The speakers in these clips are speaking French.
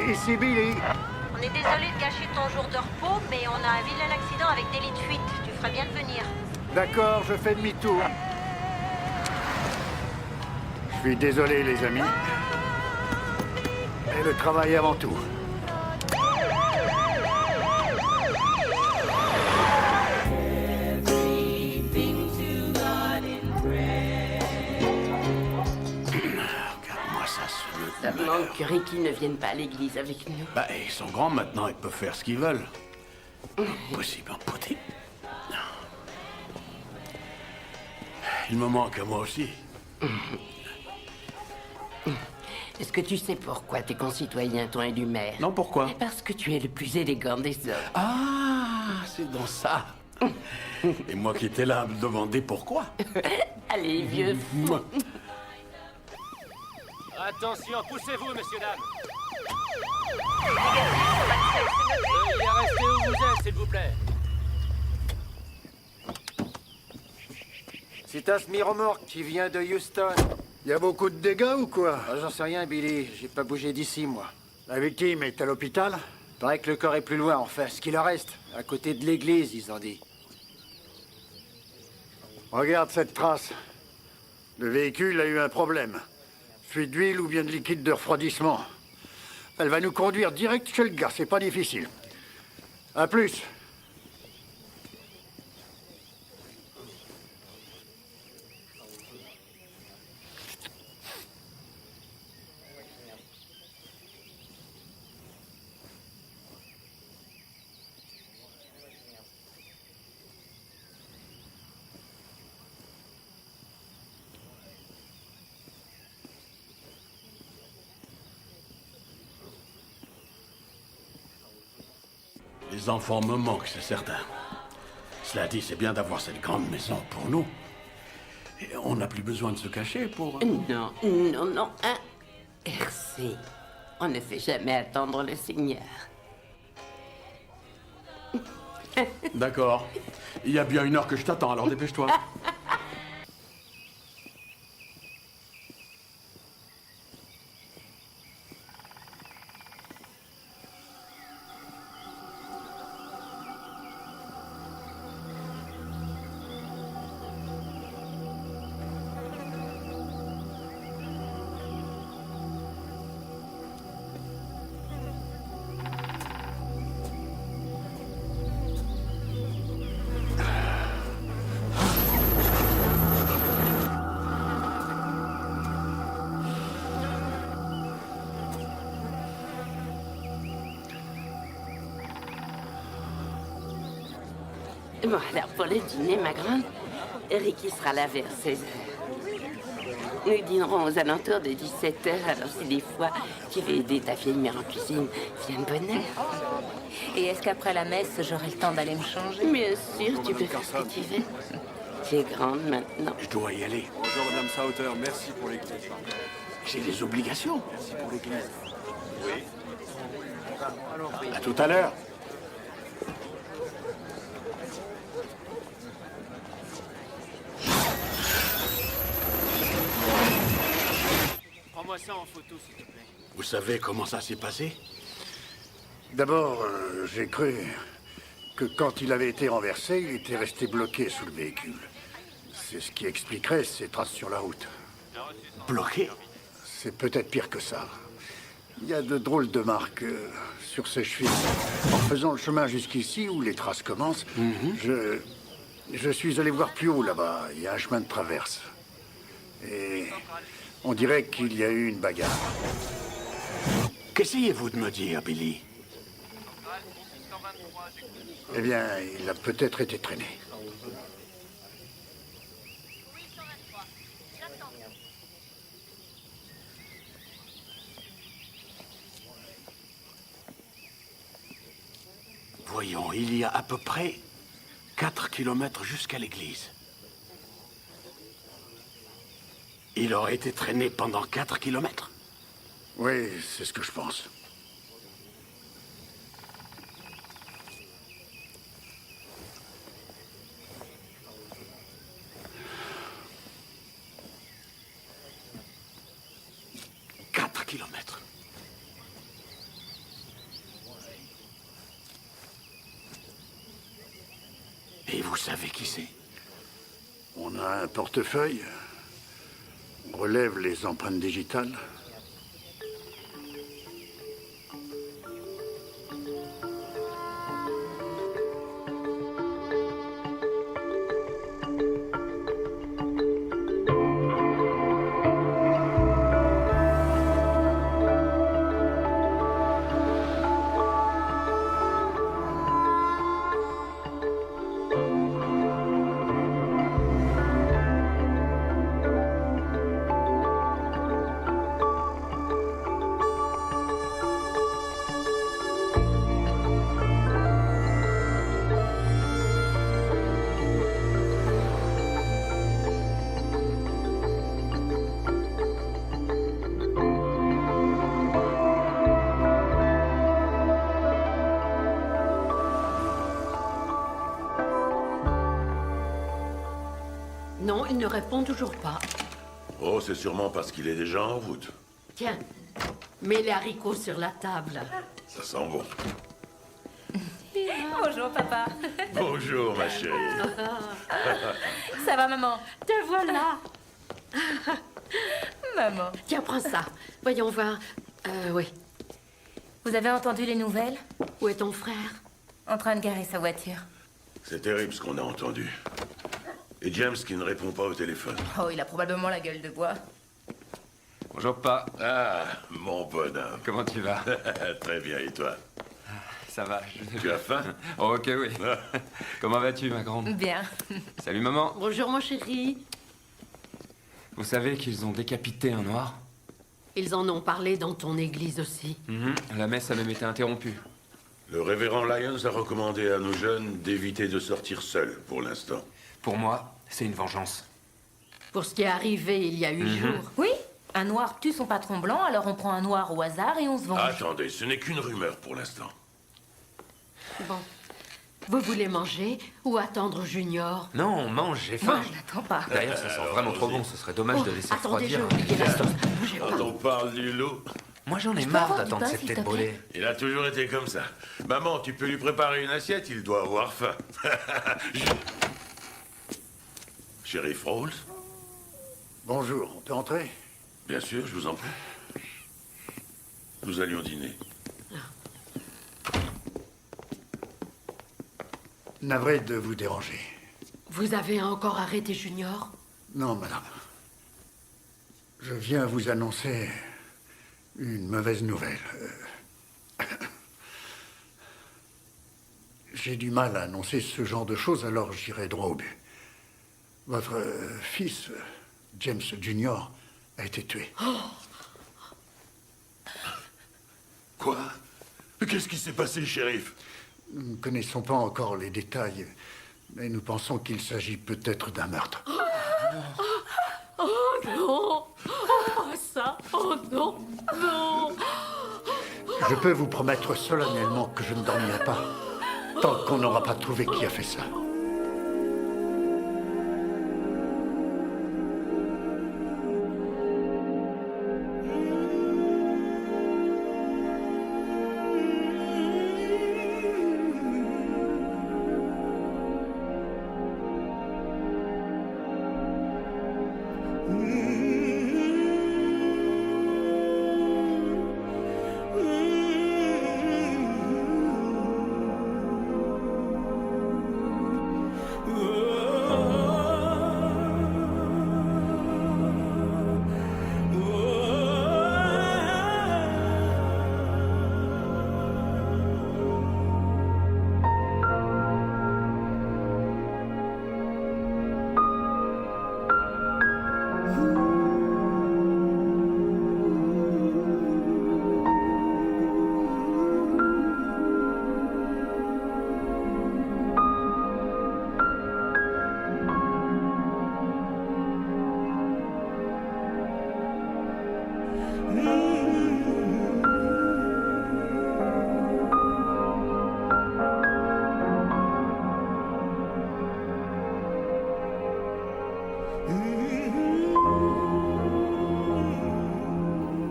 Ici Billy. On est désolé de gâcher ton jour de repos, mais on a un vilain accident avec délit de fuite. Tu ferais bien de venir. D'accord, je fais demi-tour. Je suis désolé, les amis. Et le travail avant tout. Regarde-moi ça, ce Ça me manque que Ricky ne vienne pas à l'église avec nous. Bah, ils sont grands maintenant, ils peuvent faire ce qu'ils veulent. Possible, en poté. Il me manque à moi aussi. Est-ce que tu sais pourquoi tes concitoyens t'ont élu maire? Non, pourquoi? Parce que tu es le plus élégant des hommes. Ah, c'est dans ça. Et moi qui étais là à me demander pourquoi. Allez, vieux fou. Attention, poussez-vous, messieurs, dames. Veuillez rester où vous êtes, s'il vous plaît. C'est un semi-remorque qui vient de Houston. Y a beaucoup de dégâts ou quoi? Ah, j'en sais rien, Billy. J'ai pas bougé d'ici, moi. La victime est à l'hôpital? Paraît que le corps est plus loin, enfin, ce qu'il en reste. À côté de l'église, ils ont dit. Regarde cette trace. Le véhicule a eu un problème. Fuite d'huile ou bien de liquide de refroidissement. Elle va nous conduire direct chez le gars, c'est pas difficile. À plus. Les enfants me manquent, c'est certain. Cela dit, c'est bien d'avoir cette grande maison pour nous. Et on n'a plus besoin de se cacher pour... Non, non, non, hein. RC, on ne fait jamais attendre le Seigneur. D'accord. Il y a bien 1 heure que je t'attends, alors dépêche-toi. Bon, alors pour le dîner, ma grande, Ricky sera là vers 16 heures. Nous dînerons aux alentours de 17 heures, alors si des fois tu veux aider ta vieille mère en cuisine, viens de bonne heure. Et est-ce qu'après la messe, j'aurai le temps d'aller me changer? Bien sûr, tu peux faire ce que tu veux. Tu es grande maintenant. Je dois y aller. Bonjour Madame Sauter, merci pour l'église. J'ai des obligations. Merci pour l'église. À tout à l'heure. Prends-moi ça en photo, s'il te plaît. Vous savez comment ça s'est passé? D'abord, j'ai cru que quand il avait été renversé, il était resté bloqué sous le véhicule. C'est ce qui expliquerait ces traces sur la route. Bloqué? C'est peut-être pire que ça. Il y a de drôles de marques sur ses chevilles. En faisant le chemin jusqu'ici, où les traces commencent, je suis allé voir plus haut là-bas. Il y a un chemin de traverse. Et on dirait qu'il y a eu une bagarre. Qu'essayez-vous de me dire, Billy? Eh bien, il a peut-être été traîné. Voyons, il y a à peu près 4 kilomètres jusqu'à l'église. Il aurait été traîné pendant 4 kilomètres? Oui, c'est ce que je pense. Et vous savez qui c'est? On a un portefeuille. On relève les empreintes digitales. Non, il ne répond toujours pas. Oh, c'est sûrement parce qu'il est déjà en route. Tiens, mets les haricots sur la table. Ça sent bon. Bonjour, papa. Bonjour, ma chérie. Ça va, maman? Te voilà. Maman. Tiens, prends ça. Voyons voir. Oui. Vous avez entendu les nouvelles? Où est ton frère? En train de garer sa voiture. C'est terrible ce qu'on a entendu. Et James qui ne répond pas au téléphone. Oh, il a probablement la gueule de bois. Bonjour, pas. Ah, mon bonhomme. Comment tu vas? Très bien, et toi? Ça va. Tu as faim? Oh, ok, oui. Comment vas-tu, ma grande? Bien. Salut, maman. Bonjour, mon chéri. Vous savez qu'ils ont décapité un noir? Ils en ont parlé dans ton église aussi. La messe a même été interrompue. Le révérend Lyons a recommandé à nos jeunes d'éviter de sortir seuls pour l'instant. Pour moi, c'est une vengeance. Pour ce qui est arrivé il y a 8 jours. Oui, un noir tue son patron blanc, alors on prend un noir au hasard et on se venge. Attendez, ce n'est qu'une rumeur pour l'instant. Bon. Vous voulez manger ou attendre Junior? Non, on mange, j'ai Moi, faim. je l'attends pas. D'ailleurs, ça sent vraiment trop bon. Ce serait dommage de laisser Attendez, je refroidir. oublié la sauce. Bougez Quand pas. on parle du loup, Moi, j'en ai peux marre avoir du d'attendre pain, cette s'il tête te plaît brûlée. il a toujours été comme ça. Maman, tu peux lui préparer une assiette, il doit avoir faim. Shérif Rawls? Bonjour, on peut entrer? Bien sûr, je vous en prie. Nous allions dîner. Navré de vous déranger. Vous avez encore arrêté Junior? Non, madame. Je viens vous annoncer une mauvaise nouvelle. J'ai du mal à annoncer ce genre de choses, alors j'irai droit au but. Votre fils, James Junior, a été tué. Quoi? Qu'est-ce qui s'est passé, shérif? Nous ne connaissons pas encore les détails, mais nous pensons qu'il s'agit peut-être d'un meurtre. Oh non! Oh ça! Oh non! Non! Je peux vous promettre solennellement que je ne dormirai pas tant qu'on n'aura pas trouvé qui a fait ça.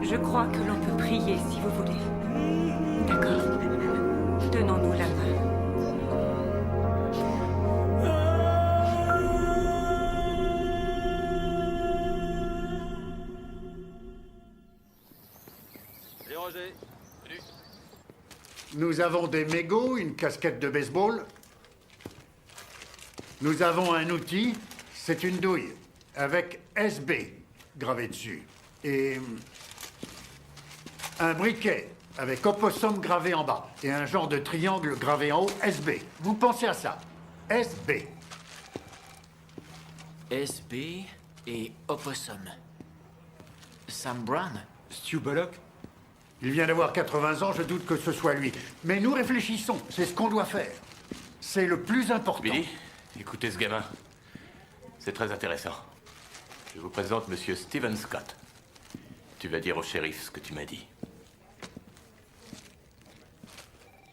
Je crois que l'on peut prier si vous voulez. D'accord. Donnons-nous la main. Nous avons des mégots, une casquette de baseball. Nous avons un outil, c'est une douille, avec SB gravé dessus. Et un briquet avec opossum gravé en bas. Et un genre de triangle gravé en haut, SB. Vous pensez à ça? SB. SB et Opossum. Sam Brown? Stu Bullock? Il vient d'avoir 80 ans, je doute que ce soit lui. Mais nous réfléchissons, c'est ce qu'on doit faire. C'est le plus important. Billy, écoutez ce gamin. C'est très intéressant. Je vous présente Monsieur Steven Scott. Tu vas dire au shérif ce que tu m'as dit.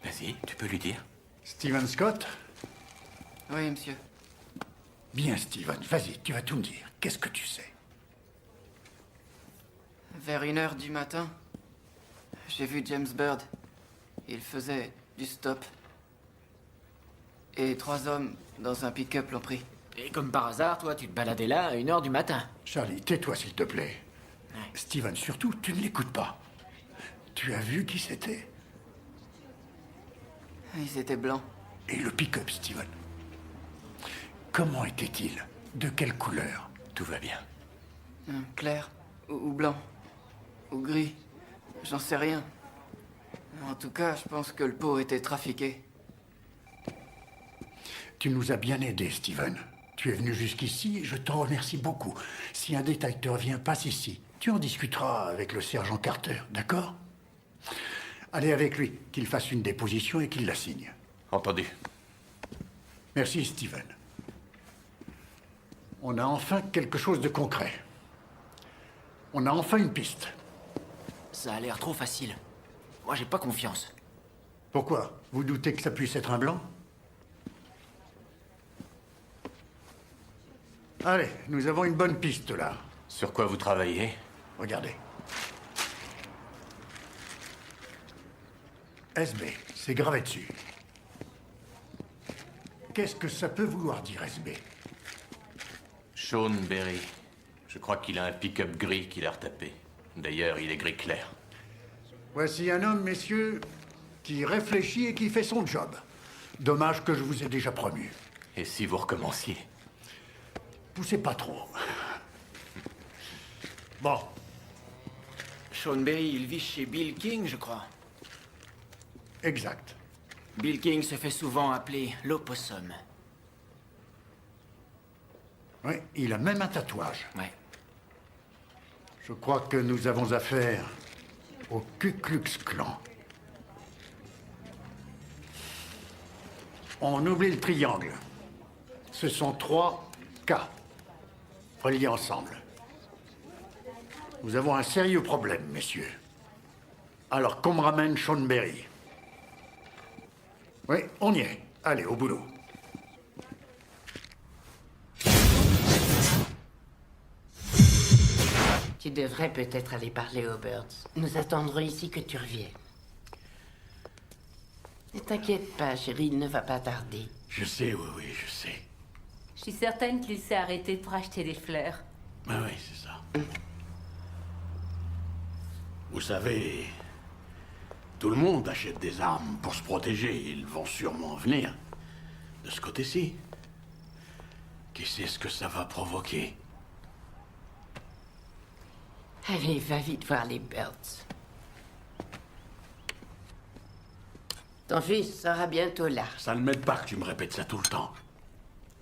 Vas-y, tu peux lui dire. Steven Scott? Oui, monsieur. Bien, Steven, vas-y, tu vas tout me dire. Qu'est-ce que tu sais? Vers 1h du matin, j'ai vu James Bird. Il faisait du stop. Et 3 hommes dans un pick-up l'ont pris. Et comme par hasard, toi, tu te baladais là à 1h du matin. Charlie, tais-toi, s'il te plaît. Steven, surtout, tu ne l'écoutes pas. Tu as vu qui c'était? Ils étaient blancs. Et le pick-up, Steven? Comment était-il? De quelle couleur? Tout va bien. Clair ou blanc ou gris. J'en sais rien. En tout cas, je pense que le pot était trafiqué. Tu nous as bien aidés, Steven. Tu es venu jusqu'ici et je t'en remercie beaucoup. Si un détecteur vient, passe ici. Tu en discuteras avec le sergent Carter, d'accord? Allez avec lui, qu'il fasse une déposition et qu'il la signe. Entendu. Merci, Steven. On a enfin quelque chose de concret. On a enfin une piste. Ça a l'air trop facile. Moi, j'ai pas confiance. Pourquoi? Vous doutez que ça puisse être un blanc? Allez, nous avons une bonne piste, là. Sur quoi vous travaillez? Regardez. SB, c'est gravé dessus. Qu'est-ce que ça peut vouloir dire, SB? Sean Berry. Je crois qu'il a un pick-up gris qu'il a retapé. D'ailleurs, il est gris clair. Voici un homme, messieurs, qui réfléchit et qui fait son job. Dommage que je vous ai déjà promu. Et si vous recommenciez? Poussez pas trop. Bon. Sean Berry, il vit chez Bill King, je crois. Exact. Bill King se fait souvent appeler l'opossum. Oui, il a même un tatouage. Ouais. Je crois que nous avons affaire au Ku Klux Klan. On oublie le triangle. Ce sont 3 K reliés ensemble. Nous avons un sérieux problème, messieurs. Alors qu'on me ramène Sean Berry. Oui, on y est. Allez, au boulot. Tu devrais peut-être aller parler aux Birds. Nous attendrons ici que tu reviennes. Ne t'inquiète pas, chérie, il ne va pas tarder. Je sais, oui, je sais. Je suis certaine qu'il s'est arrêté pour acheter des fleurs. Ah oui, c'est ça. Vous savez, tout le monde achète des armes pour se protéger. Ils vont sûrement venir de ce côté-ci. Qui sait ce que ça va provoquer? Allez, va vite voir les Birds. Ton fils sera bientôt là. Ça ne m'aide pas que tu me répètes ça tout le temps.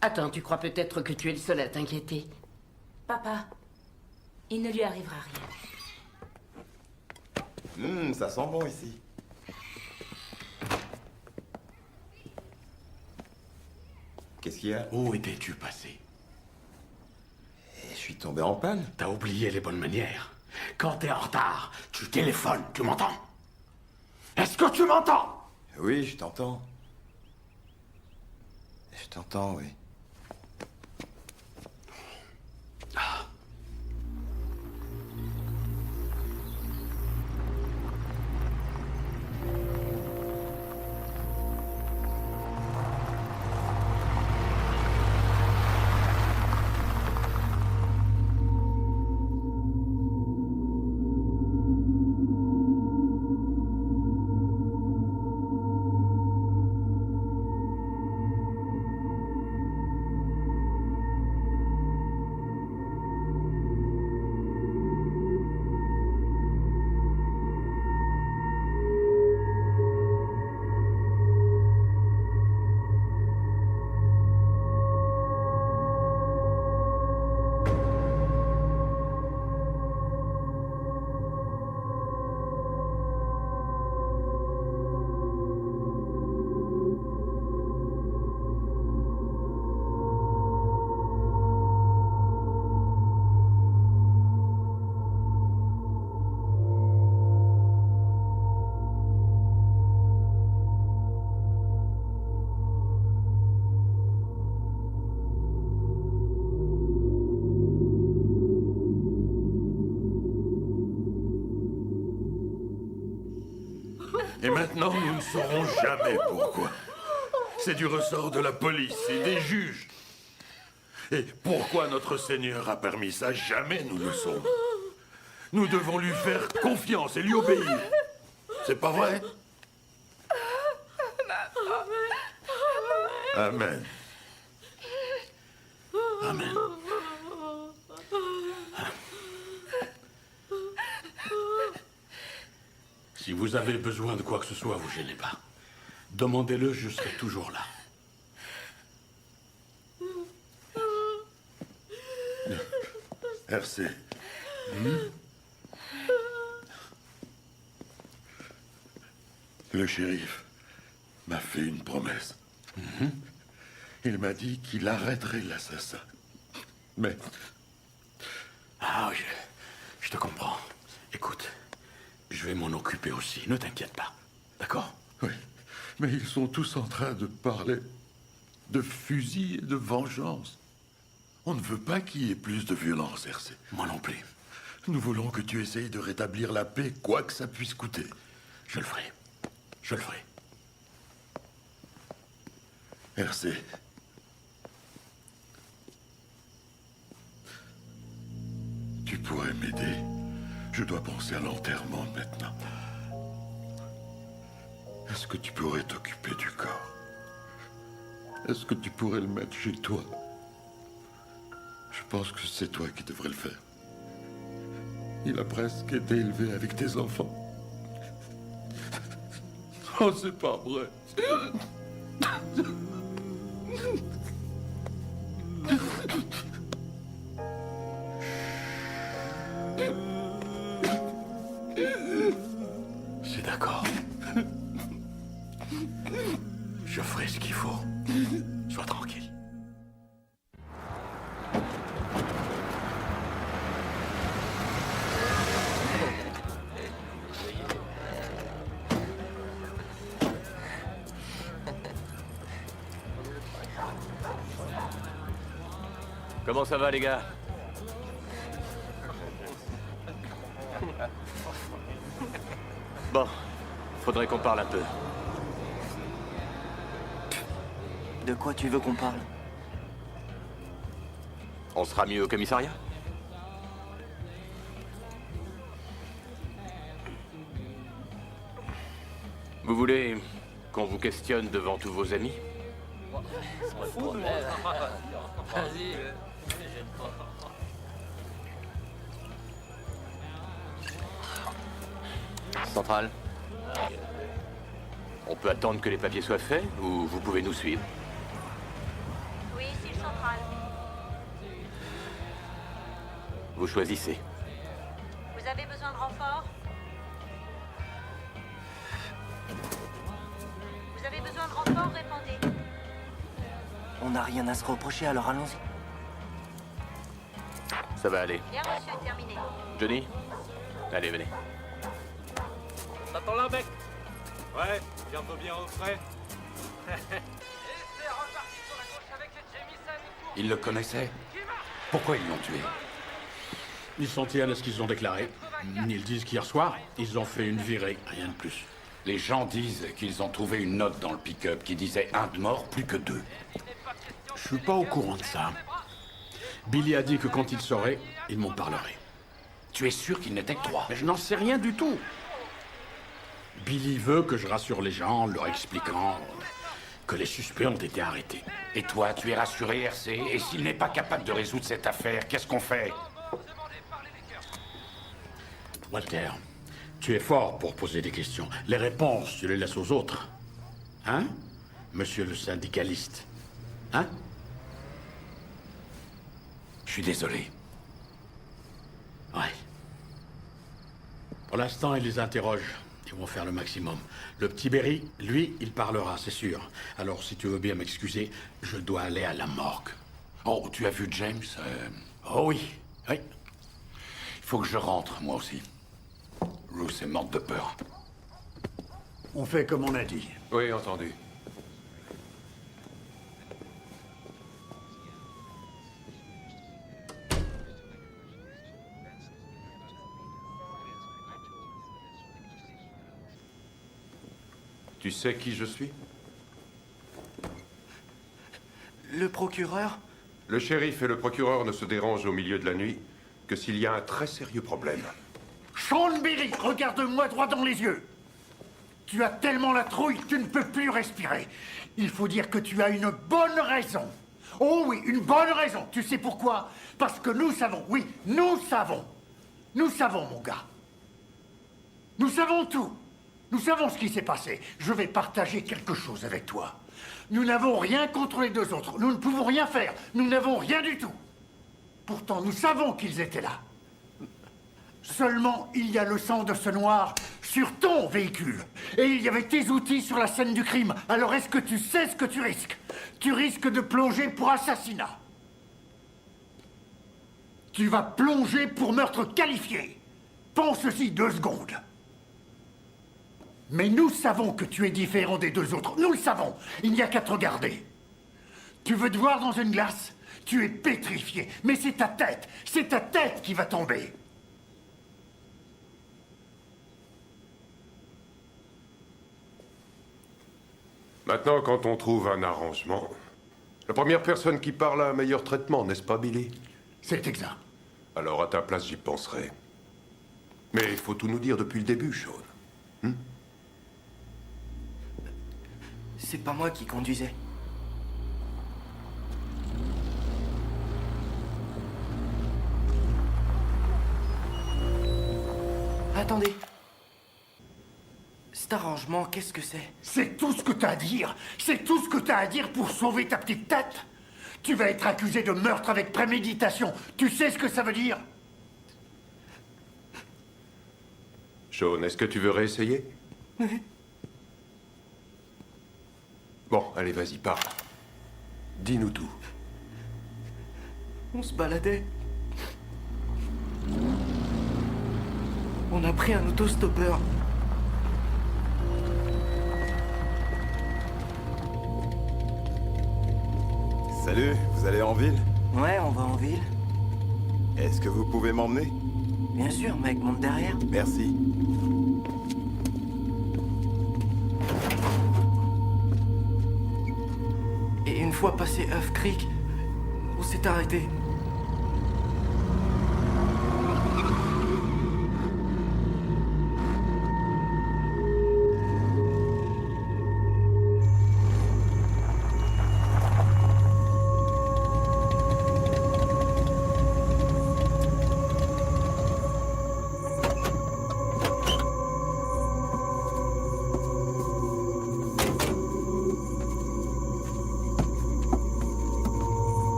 Attends, tu crois peut-être que tu es le seul à t'inquiéter? Papa, il ne lui arrivera rien. Ça sent bon ici. Qu'est-ce qu'il y a? Où étais-tu passé? Je suis tombé en panne. T'as oublié les bonnes manières. Quand t'es en retard, tu téléphones, tu m'entends? Est-ce que tu m'entends? Oui, je t'entends. Je t'entends, oui. Et maintenant, nous ne saurons jamais pourquoi. C'est du ressort de la police et des juges. Et pourquoi notre Seigneur a permis ça, jamais nous le saurons. Nous devons lui faire confiance et lui obéir. C'est pas vrai? Amen. Amen. Si vous avez besoin de quoi que ce soit, vous gênez pas. Demandez-le, je serai toujours là. RC. Le shérif m'a fait une promesse. Il m'a dit qu'il arrêterait l'assassin. Mais... Ah, je te comprends. Écoute, je vais m'en occuper aussi, ne t'inquiète pas. D'accord? Oui, mais ils sont tous en train de parler de fusil et de vengeance. On ne veut pas qu'il y ait plus de violence, RC. Moi non plus. Nous voulons que tu essayes de rétablir la paix, quoi que ça puisse coûter. Je le ferai. Je le ferai. RC. Tu pourrais m'aider. Je dois penser à l'enterrement maintenant. Est-ce que tu pourrais t'occuper du corps? Est-ce que tu pourrais le mettre chez toi? Je pense que c'est toi qui devrais le faire. Il a presque été élevé avec tes enfants. Oh, c'est pas vrai. C'est d'accord. Je ferai ce qu'il faut. Sois tranquille. Comment ça va, les gars? Bon, faudrait qu'on parle un peu. De quoi tu veux qu'on parle? On sera mieux au commissariat? Vous voulez qu'on vous questionne devant tous vos amis? Vas-y. Centrale. On peut attendre que les papiers soient faits, ou vous pouvez nous suivre? Oui, ici le central. Vous choisissez. Vous avez besoin de renfort? Vous avez besoin de renfort? Répondez. On n'a rien à se reprocher, alors allons-y. Ça va aller. Bien, monsieur, terminé. Johnny? Allez, venez. T'attends là, mec? Ouais, bientôt bien au frais. Ils le connaissaient. Pourquoi ils l'ont tué? Ils s'en tiennent à ce qu'ils ont déclaré. Ils disent qu'hier soir, ils ont fait une virée, rien de plus. Les gens disent qu'ils ont trouvé une note dans le pick-up qui disait un de mort, plus que 2. Je suis pas au courant de ça. Billy a dit que quand il saurait, il m'en parlerait. Tu es sûr qu'il n'était que 3? Mais je n'en sais rien du tout. Billy veut que je rassure les gens en leur expliquant que les suspects ont été arrêtés. Et toi, tu es rassuré, RC? Et s'il n'est pas capable de résoudre cette affaire, qu'est-ce qu'on fait? Walter, tu es fort pour poser des questions. Les réponses, tu les laisses aux autres. Hein, monsieur le syndicaliste? Hein? Je suis désolé. Ouais. Pour l'instant, ils les interrogent. Ils vont faire le maximum. Le petit Berry, lui, il parlera, c'est sûr. Alors, si tu veux bien m'excuser, je dois aller à la morgue. Oh, tu as vu James? Oh oui, oui. Il faut que je rentre, moi aussi. Ruth est morte de peur. On fait comme on a dit. Oui, entendu. Tu sais qui je suis? Le procureur? Le shérif et le procureur ne se dérangent au milieu de la nuit que s'il y a un très sérieux problème. Sean Berry, regarde-moi droit dans les yeux. Tu as tellement la trouille que tu ne peux plus respirer. Il faut dire que tu as une bonne raison. Oh oui, une bonne raison. Tu sais pourquoi? Parce que nous savons, oui, nous savons. Nous savons, mon gars. Nous savons tout. Nous savons ce qui s'est passé. Je vais partager quelque chose avec toi. Nous n'avons rien contre les deux autres. Nous ne pouvons rien faire. Nous n'avons rien du tout. Pourtant, nous savons qu'ils étaient là. Seulement, il y a le sang de ce noir sur ton véhicule. Et il y avait tes outils sur la scène du crime. Alors est-ce que tu sais ce que tu risques? Tu risques de plonger pour assassinat. Tu vas plonger pour meurtre qualifié. Pense-y 2 secondes. Mais nous savons que tu es différent des deux autres. Nous le savons. Il n'y a qu'à te regarder. Tu veux te voir dans une glace? Tu es pétrifié. Mais c'est ta tête. C'est ta tête qui va tomber. Maintenant, quand on trouve un arrangement, la première personne qui parle a un meilleur traitement, n'est-ce pas, Billy? C'est exact. Alors, à ta place, j'y penserai. Mais il faut tout nous dire depuis le début, Sean. C'est pas moi qui conduisais. Attendez. Cet arrangement, qu'est-ce que c'est? C'est tout ce que t'as à dire. C'est tout ce que t'as à dire pour sauver ta petite tête. Tu vas être accusé de meurtre avec préméditation. Tu sais ce que ça veut dire? Sean, est-ce que tu veux réessayer? Oui. Bon, allez, vas-y, parle. Dis-nous tout. On se baladait. On a pris un autostoppeur. Salut, vous allez en ville? Ouais, on va en ville. Est-ce que vous pouvez m'emmener? Bien sûr, mec, monte derrière. Merci. Et une fois passé Huff Creek, on s'est arrêté.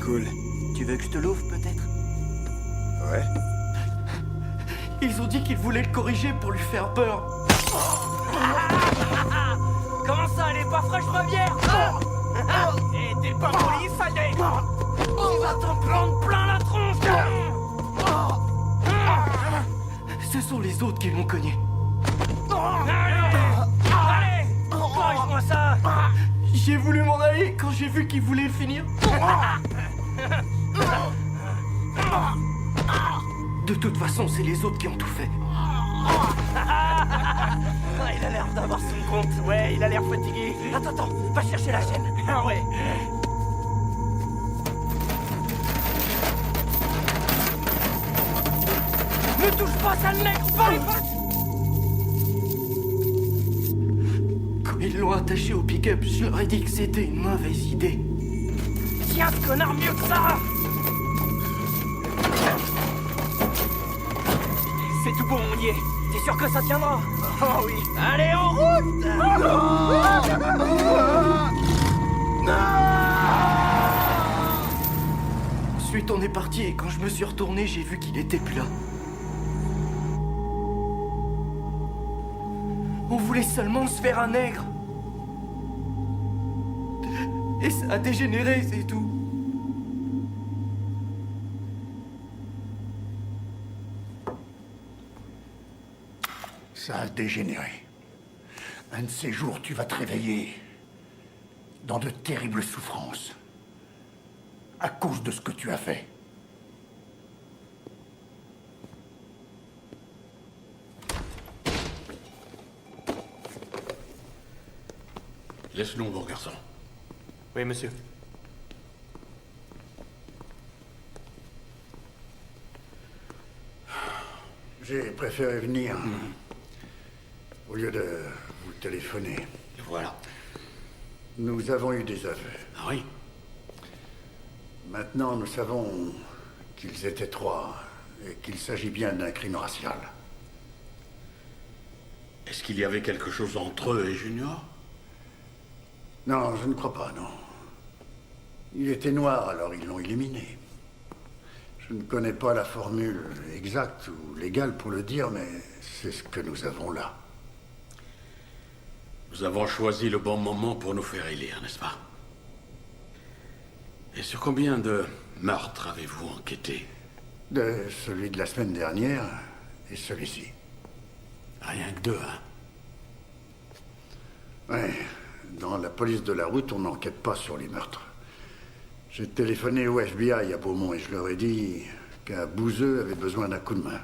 Cool. Tu veux que je te l'ouvre, peut-être? Ouais. Ils ont dit qu'ils voulaient le corriger pour lui faire peur. Comment ça, elle est pas fraîchement bière? Et t'es pas poli, fallait. On va t'en prendre plein la tronche. Ce sont les autres qui l'ont cogné. Allez, corrige-moi ça. J'ai voulu m'en aller quand j'ai vu qu'ils voulaient le finir. De toute façon, c'est les autres qui ont tout fait. Il a l'air d'avoir son compte. Ouais, il a l'air fatigué. Attends, va chercher la chaîne. Ah ouais. Ne touche pas, sale mec. Pas les pattes. Quand ils l'ont attaché au pick-up, je leur ai dit que c'était une mauvaise idée. Tiens, ce connard, mieux que ça. C'est tout bon, on y est. T'es sûr que ça tiendra? Oh oui. Allez, en route. Ensuite, on est parti et quand je me suis retourné, j'ai vu qu'il était plus là. On voulait seulement se faire un nègre. Et ça a dégénéré, c'est tout. Ça a dégénéré. Un de ces jours, tu vas te réveiller dans de terribles souffrances. À cause de ce que tu as fait. Laisse-nous, mon garçon. Oui, monsieur. J'ai préféré venir au lieu de vous téléphoner. Et voilà. Nous avons eu des aveux. Ah oui? Maintenant, nous savons qu'ils étaient 3 et qu'il s'agit bien d'un crime racial. Est-ce qu'il y avait quelque chose entre eux et Junior? Non, je ne crois pas, non. Il était noir, alors ils l'ont éliminé. Je ne connais pas la formule exacte ou légale pour le dire, mais c'est ce que nous avons là. Nous avons choisi le bon moment pour nous faire élire, n'est-ce pas? Et sur combien de meurtres avez-vous enquêté? De celui de la semaine dernière et celui-ci. Rien que 2, hein? Ouais. Dans la police de la route, on n'enquête pas sur les meurtres. J'ai téléphoné au FBI à Beaumont et je leur ai dit qu'un bouseux avait besoin d'un coup de main.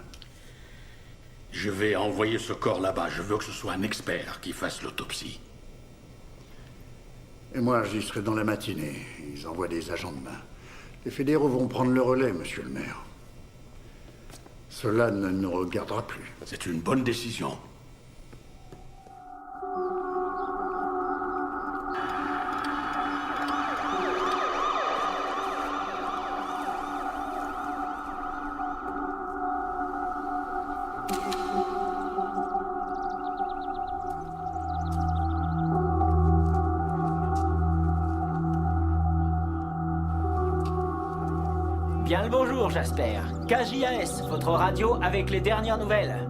Je vais envoyer ce corps là-bas. Je veux que ce soit un expert qui fasse l'autopsie. Et moi, j'y serai dans la matinée. Ils envoient des agents de main. Les fédéraux vont prendre le relais, monsieur le maire. Cela ne nous regardera plus. C'est une bonne décision. Bien le bonjour, Jasper. KJAS, votre radio avec les dernières nouvelles.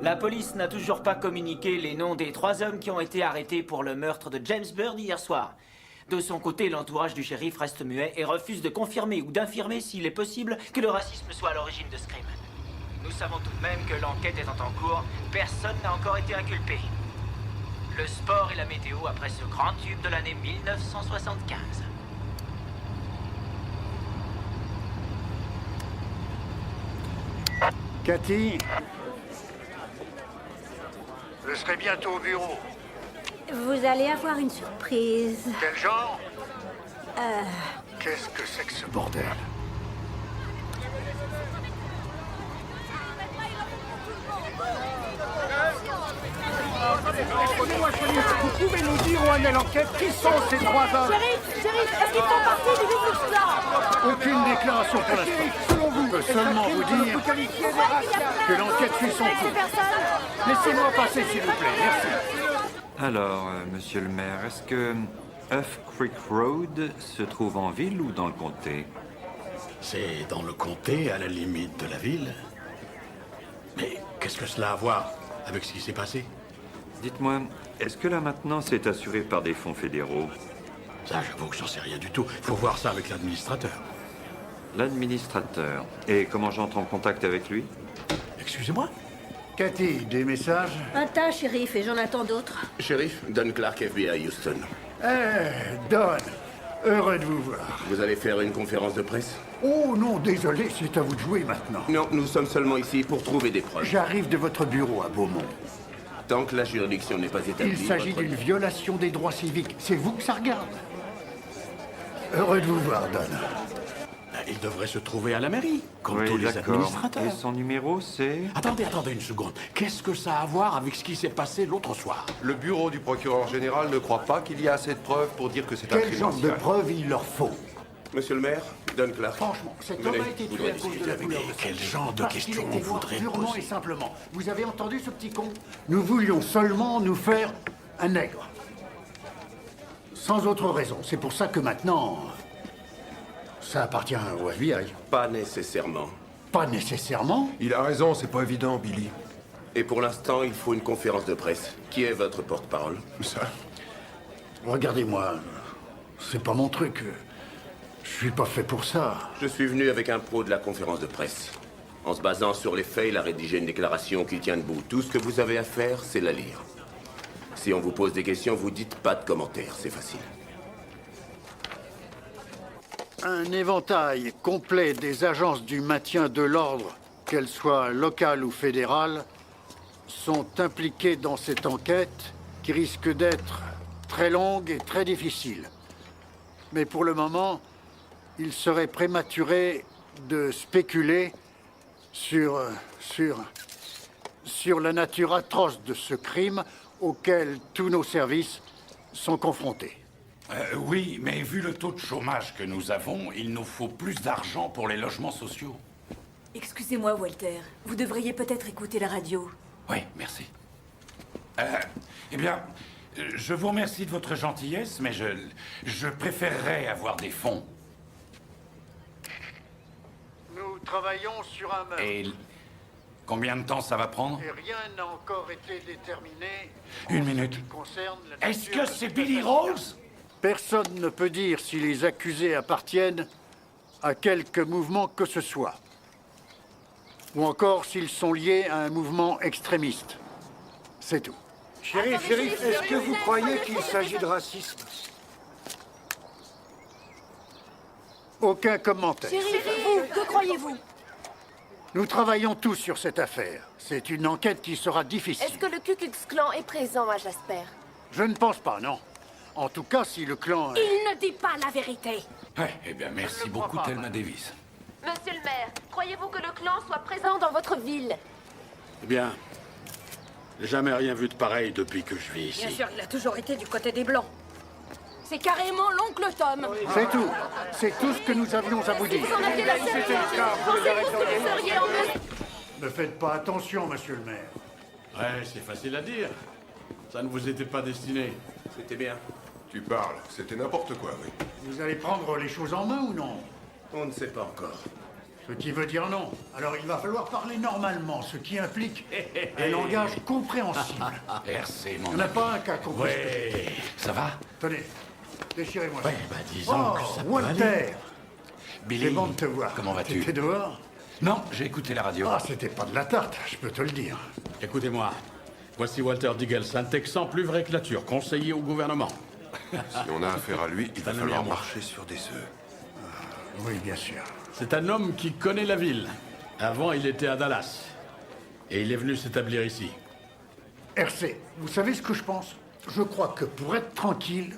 La police n'a toujours pas communiqué les noms des 3 hommes qui ont été arrêtés pour le meurtre de James Bird hier soir. De son côté, l'entourage du shérif reste muet et refuse de confirmer ou d'infirmer s'il est possible que le racisme soit à l'origine de ce crime. Nous savons tout de même que l'enquête étant en cours, personne n'a encore été inculpé. Le sport et la météo après ce grand tube de l'année 1975. Cathy, je serai bientôt au bureau. Vous allez avoir une surprise. Quel genre? Qu'est-ce que c'est que ce bordel? Vous pouvez nous dire où en est l'enquête? Qui sont ces 3 hommes? Shérif, est-ce qu'ils font partie du groupe là? Aucune déclaration pour l'instant. Je peux seulement vous dire que l'enquête suit son cours. Laissez-moi passer, s'il vous plaît. Merci. Alors, monsieur le maire, est-ce que Huff Creek Road se trouve en ville ou dans le comté? C'est dans le comté, à la limite de la ville. Mais qu'est-ce que cela a à voir avec ce qui s'est passé? Dites-moi, est-ce que la maintenance est assurée par des fonds fédéraux? Ça, j'avoue que j'en sais rien du tout. Il faut voir ça avec l'administrateur. L'administrateur. Et comment j'entre en contact avec lui? Excusez-moi? Cathy, des messages? Un tas, shérif, et j'en attends d'autres. Shérif, Don Clark, FBI Houston. Don, heureux de vous voir. Vous allez faire une conférence de presse? Oh non, désolé, c'est à vous de jouer maintenant. Non, nous sommes seulement ici pour trouver des preuves. J'arrive de votre bureau à Beaumont. Tant que la juridiction n'est pas établie... Il s'agit d'une violation des droits civiques. C'est vous que ça regarde. Heureux de vous voir, Don. Il devrait se trouver à la mairie, comme Oui, tous les d'accord. administrateurs. Et son numéro, c'est... Attendez une seconde. Qu'est-ce que ça a à voir avec ce qui s'est passé l'autre soir? Le bureau du procureur général ne croit pas qu'il y a assez de preuves pour dire que c'est un Quel crime genre de racial. preuves il leur faut? Monsieur le maire, Don Clark. Franchement, cet homme a été tué à cause de la couleur de sa Quel peau. genre de Parce qu'il questions était on noir, voudrait purement poser? et simplement. Vous avez entendu ce petit con? Nous voulions seulement nous faire un nègre. Sans autre raison. C'est pour ça que maintenant... ça appartient au FBI. Pas nécessairement. Pas nécessairement? Il a raison, c'est pas évident, Billy. Et pour l'instant, il faut une conférence de presse. Qui est votre porte-parole? Ça? Regardez-moi. C'est pas mon truc. Je suis pas fait pour ça. Je suis venu avec un pro de la conférence de presse. En se basant sur les faits, il a rédigé une déclaration qui tient debout. Tout ce que vous avez à faire, c'est la lire. Si on vous pose des questions, vous dites pas de commentaires, c'est facile. Un éventail complet des agences du maintien de l'ordre, qu'elles soient locales ou fédérales, sont impliquées dans cette enquête qui risque d'être très longue et très difficile. Mais pour le moment, il serait prématuré de spéculer sur la nature atroce de ce crime auquel tous nos services sont confrontés. Oui, mais vu le taux de chômage que nous avons, il nous faut plus d'argent pour les logements sociaux. Excusez-moi, Walter. Vous devriez peut-être écouter la radio. Oui, merci. Eh bien, je vous remercie de votre gentillesse, mais je préférerais avoir des fonds. Nous travaillons sur un meurtre. Et combien de temps ça va prendre? Et rien n'a encore été déterminé. Une minute. Est-ce que c'est Billy Rose? Personne ne peut dire si les accusés appartiennent à quelque mouvement que ce soit. Ou encore s'ils sont liés à un mouvement extrémiste. C'est tout. Shérif, est-ce que vous croyez qu'il s'agit de racisme? Aucun commentaire. Shérif, vous, que croyez-vous? Nous travaillons tous sur cette affaire. C'est une enquête qui sera difficile. Est-ce que le Ku Klux Klan est présent à Jasper? Je ne pense pas, non. En tout cas, si le clan... Il ne dit pas la vérité. Ouais, eh bien, merci beaucoup, Thelma Davis. Monsieur le maire, croyez-vous que le clan soit présent dans votre ville? Eh bien, j'ai jamais rien vu de pareil depuis que je vis ici. Bien sûr, il a toujours été du côté des Blancs. C'est carrément l'oncle Tom. C'est tout. C'est tout ce que nous avions à vous dire. Vous en aviez la certitude. Pensez-vous que vous seriez en mesure? Ne faites pas attention, monsieur le maire. Ouais, c'est facile à dire. Ça ne vous était pas destiné. C'était bien. Tu parles, c'était n'importe quoi, oui. Vous allez prendre les choses en main ou non? On ne sait pas encore. Ce qui veut dire non. Alors il va falloir parler normalement, ce qui implique un langage compréhensible. Merci, mon Il n'y en a pas un cas compris. Ouais. Ça va? Tenez, déchirez-moi Ouais, ça. bah disons que ça peut aller. Walter! Billy, C'est bon de te voir. comment vas-tu? T'étais dehors? Non, j'ai écouté la radio. Ah, c'était pas de la tarte, je peux te le dire. Écoutez-moi. Voici Walter Diggles, un Texan plus vrai que la nature, conseiller au gouvernement. Si on a affaire à lui, il va un ami falloir à moi. marcher sur des œufs. Oui, bien sûr. C'est un homme qui connaît la ville. Avant, il était à Dallas. Et il est venu s'établir ici. RC, vous savez ce que je pense? Je crois que pour être tranquille,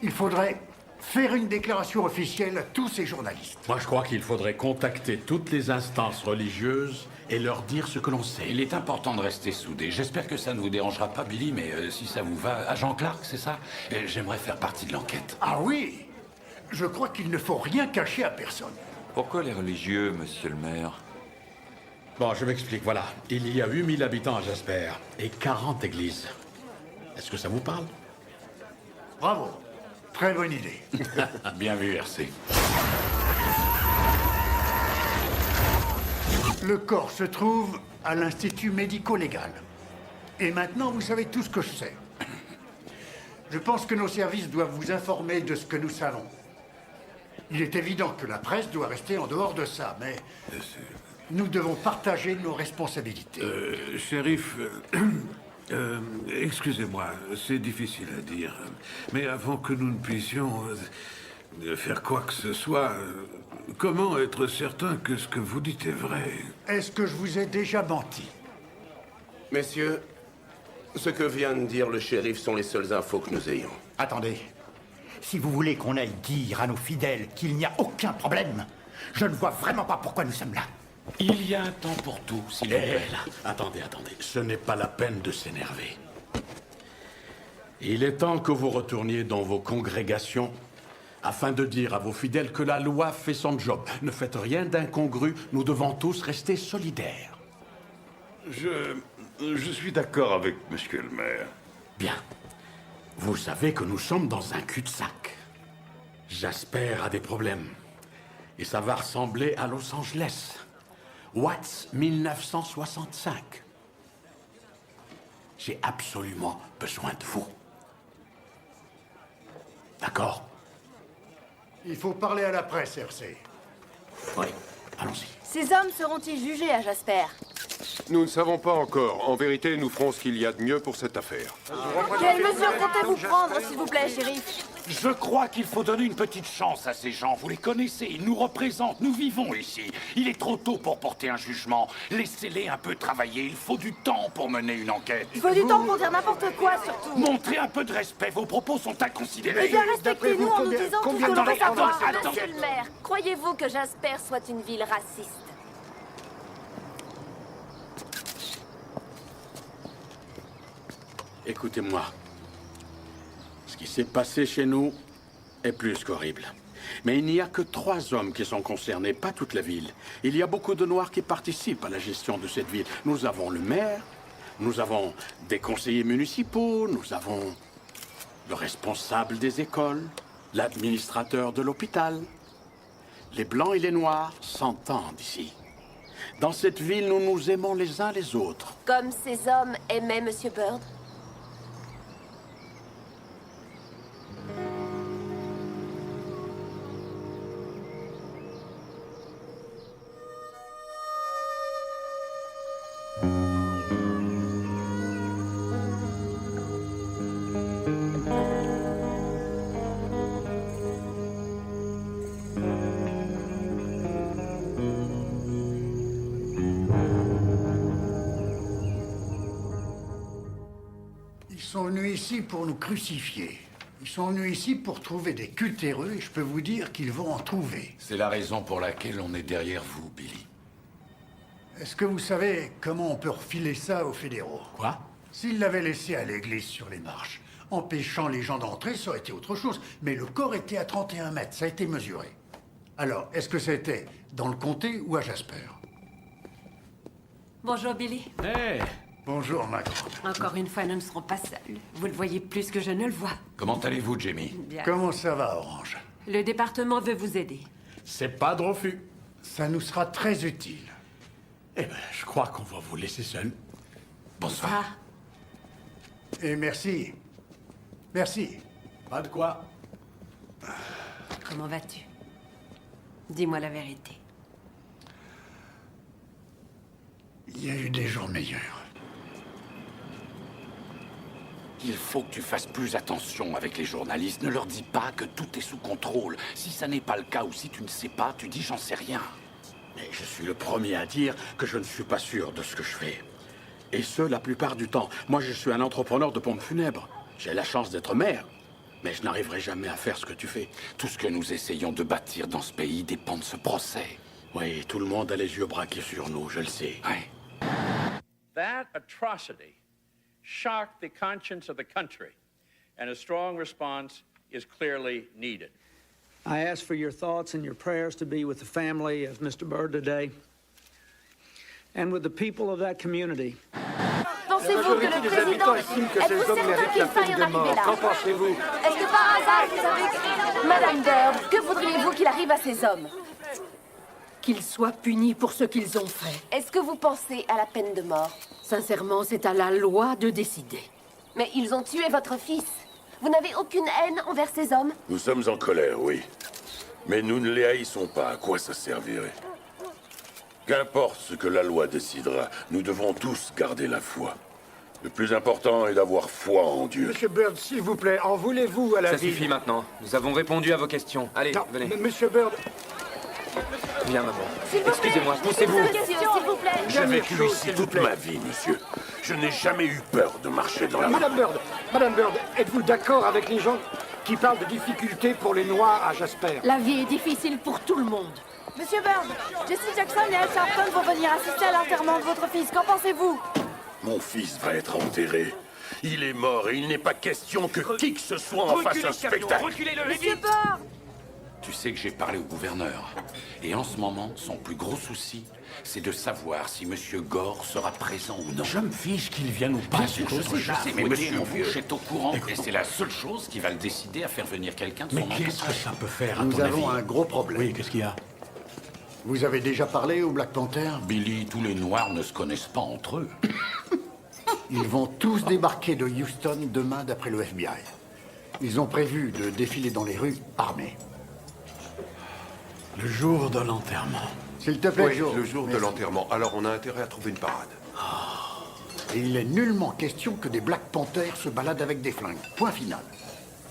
il faudrait faire une déclaration officielle à tous ces journalistes. Moi, je crois qu'il faudrait contacter toutes les instances religieuses et leur dire ce que l'on sait. Il est important de rester soudés. J'espère que ça ne vous dérangera pas, Billy, mais si ça vous va, agent Clark, c'est ça? J'aimerais faire partie de l'enquête. Ah oui? Je crois qu'il ne faut rien cacher à personne. Pourquoi les religieux, monsieur le maire? Bon, je m'explique, voilà. Il y a 8000 habitants à Jasper et 40 églises. Est-ce que ça vous parle? Bravo. Très bonne idée. Bien vu, RC. Le corps se trouve à l'Institut médico-légal. Et maintenant, vous savez tout ce que je sais. Je pense que nos services doivent vous informer de ce que nous savons. Il est évident que la presse doit rester en dehors de ça, mais nous devons partager nos responsabilités. Shérif, excusez-moi, c'est difficile à dire. Mais avant que nous ne puissions faire quoi que ce soit, comment être certain que ce que vous dites est vrai? Est-ce que je vous ai déjà menti? Messieurs, ce que vient de dire le shérif sont les seules infos que nous ayons. Attendez. Si vous voulez qu'on aille dire à nos fidèles qu'il n'y a aucun problème, je ne vois vraiment pas pourquoi nous sommes là. Il y a un temps pour tout, s'il vous plaît. Attendez. Ce n'est pas la peine de s'énerver. Il est temps que vous retourniez dans vos congrégations afin de dire à vos fidèles que la loi fait son job. Ne faites rien d'incongru, nous devons tous rester solidaires. Je suis d'accord avec monsieur le maire. Bien. Vous savez que nous sommes dans un cul-de-sac. Jasper a des problèmes. Et ça va ressembler à Los Angeles. Watts 1965. J'ai absolument besoin de vous. D'accord? Il faut parler à la presse, RC. Oui, allons-y. Ces hommes seront-ils jugés à Jasper? Nous ne savons pas encore. En vérité, nous ferons ce qu'il y a de mieux pour cette affaire. Quelles mesures comptez-vous prendre, s'il vous plaît, shérif? Je crois qu'il faut donner une petite chance à ces gens. Vous les connaissez, ils nous représentent, nous vivons ici. Il est trop tôt pour porter un jugement. Laissez-les un peu travailler. Il faut du temps pour mener une enquête. Il faut du temps pour dire n'importe quoi, surtout. Montrez un peu de respect. Vos propos sont inconsidérés. Eh bien, respectez-nous en nous disant tout ce que l'on veut savoir. Attendez. Monsieur le maire, croyez-vous que Jasper soit une ville raciste? Écoutez-moi. Ce qui s'est passé chez nous est plus qu'horrible. Mais il n'y a que 3 hommes qui sont concernés, pas toute la ville. Il y a beaucoup de Noirs qui participent à la gestion de cette ville. Nous avons le maire, nous avons des conseillers municipaux, nous avons le responsable des écoles, l'administrateur de l'hôpital. Les Blancs et les Noirs s'entendent ici. Dans cette ville, nous nous aimons les uns les autres. Comme ces hommes aimaient Monsieur Bird? Ils sont venus ici pour nous crucifier. Ils sont venus ici pour trouver des cultéreux et je peux vous dire qu'ils vont en trouver. C'est la raison pour laquelle on est derrière vous, Billy. Est-ce que vous savez comment on peut refiler ça aux fédéraux? Quoi? S'ils l'avaient laissé à l'église sur les marches, empêchant les gens d'entrer, ça aurait été autre chose. Mais le corps était à 31 mètres, ça a été mesuré. Alors, est-ce que c'était dans le comté ou à Jasper? Bonjour, Billy. Hey. Bonjour, ma grande. Encore une fois, nous ne serons pas seuls. Vous le voyez plus que je ne le vois. Comment allez-vous, Jamie? Bien. Comment ça va, Orange? Le département veut vous aider. C'est pas de refus. Ça nous sera très utile. Eh bien, je crois qu'on va vous laisser seul. Bonsoir. Et merci. Merci. Pas de quoi. Comment vas-tu? Dis-moi la vérité. Il y a eu des jours meilleurs. Il faut que tu fasses plus attention avec les journalistes. Ne leur dis pas que tout est sous contrôle. Si ça n'est pas le cas ou si tu ne sais pas, tu dis j'en sais rien. Mais je suis le premier à dire que je ne suis pas sûr de ce que je fais. Et ce, la plupart du temps. Moi, je suis un entrepreneur de pompes funèbres. J'ai la chance d'être maire. Mais je n'arriverai jamais à faire ce que tu fais. Tout ce que nous essayons de bâtir dans ce pays dépend de ce procès. Oui, tout le monde a les yeux braqués sur nous, je le sais. Ouais. That atrocity shocked the conscience of the country, and a strong response is clearly needed. I ask for your thoughts and your prayers to be with the family of Mr. Bird today and with the people of that community. Pensez-vous que le président... Êtes-vous certain qu'il faille en arriver là? Qu'en pensez-vous? Est-ce que par hasard, vous savez... Madame Bird, que voudriez-vous qu'il arrive à ces hommes? Qu'ils soient punis pour ce qu'ils ont fait. Est-ce que vous pensez à la peine de mort? Sincèrement, c'est à la loi de décider. Mais ils ont tué votre fils. Vous n'avez aucune haine envers ces hommes? Nous sommes en colère, oui. Mais nous ne les haïssons pas. À quoi ça servirait? Qu'importe ce que la loi décidera, nous devons tous garder la foi. Le plus important est d'avoir foi en Dieu. Monsieur Bird, s'il vous plaît, en voulez-vous à la Ça ville? suffit maintenant. Nous avons répondu à vos questions. Allez, Non, venez. Monsieur Bird... Viens, maman. Excusez-moi, poussez-vous. S'il vous plaît. J'ai vécu ici toute ma vie, monsieur. Je n'ai jamais eu peur de marcher dans la rue. Madame Bird, êtes-vous d'accord avec les gens qui parlent de difficultés pour les Noirs à Jasper? La vie est difficile pour tout le monde. Monsieur Bird, Jesse Jackson et Al Sharpton vont venir assister à l'enterrement de votre fils. Qu'en pensez-vous? Mon fils va être enterré. Il est mort et il n'est pas question que qui que ce soit en fasse un spectacle. Monsieur Bird! Tu sais que j'ai parlé au gouverneur. Et en ce moment, son plus gros souci, c'est de savoir si Monsieur Gore sera présent ou non. Je me fiche qu'il vienne ou pas. Je sais, mais Monsieur Bush est au courant. Et c'est la seule chose qui va le décider à faire venir quelqu'un de son Mais entourage. qu'est-ce que ça peut faire, à Nous ton avis? avons un gros problème. Oui, qu'est-ce qu'il y a? Vous avez déjà parlé au Black Panther? Billy, tous les Noirs ne se connaissent pas entre eux. Ils vont tous débarquer de Houston demain d'après le FBI. Ils ont prévu de défiler dans les rues armés. Le jour de l'enterrement. S'il te plaît, Oui, Joe. le jour de Merci. l'enterrement. Alors on a intérêt à trouver une parade. Et il est nullement question que des Black Panthers se baladent avec des flingues. Point final.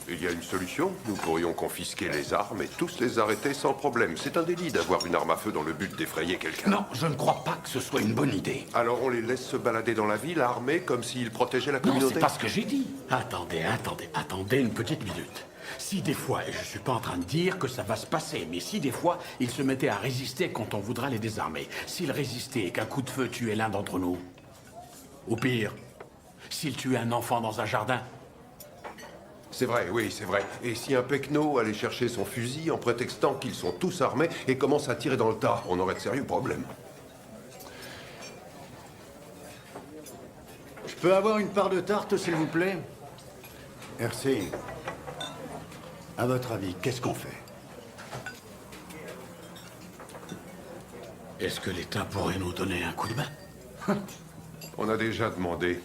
Il y a une solution. Nous pourrions confisquer les armes et tous les arrêter sans problème. C'est un délit d'avoir une arme à feu dans le but d'effrayer quelqu'un. Non, je ne crois pas que ce soit une bonne idée. Alors on les laisse se balader dans la ville armés comme s'ils protégeaient la Non, communauté. c'est pas ce que j'ai dit. Attendez une petite minute. Si des fois, et je suis pas en train de dire que ça va se passer, mais si des fois, ils se mettaient à résister quand on voudra les désarmer, s'ils résistaient et qu'un coup de feu tuait l'un d'entre nous, ou pire, s'ils tuaient un enfant dans un jardin. C'est vrai, oui, c'est vrai. Et si un pecno allait chercher son fusil en prétextant qu'ils sont tous armés et commence à tirer dans le tas, on aurait de sérieux problèmes. Je peux avoir une part de tarte, s'il vous plaît? Merci. À votre avis, qu'est-ce qu'on fait? Est-ce que l'État pourrait nous donner un coup de main? On a déjà demandé.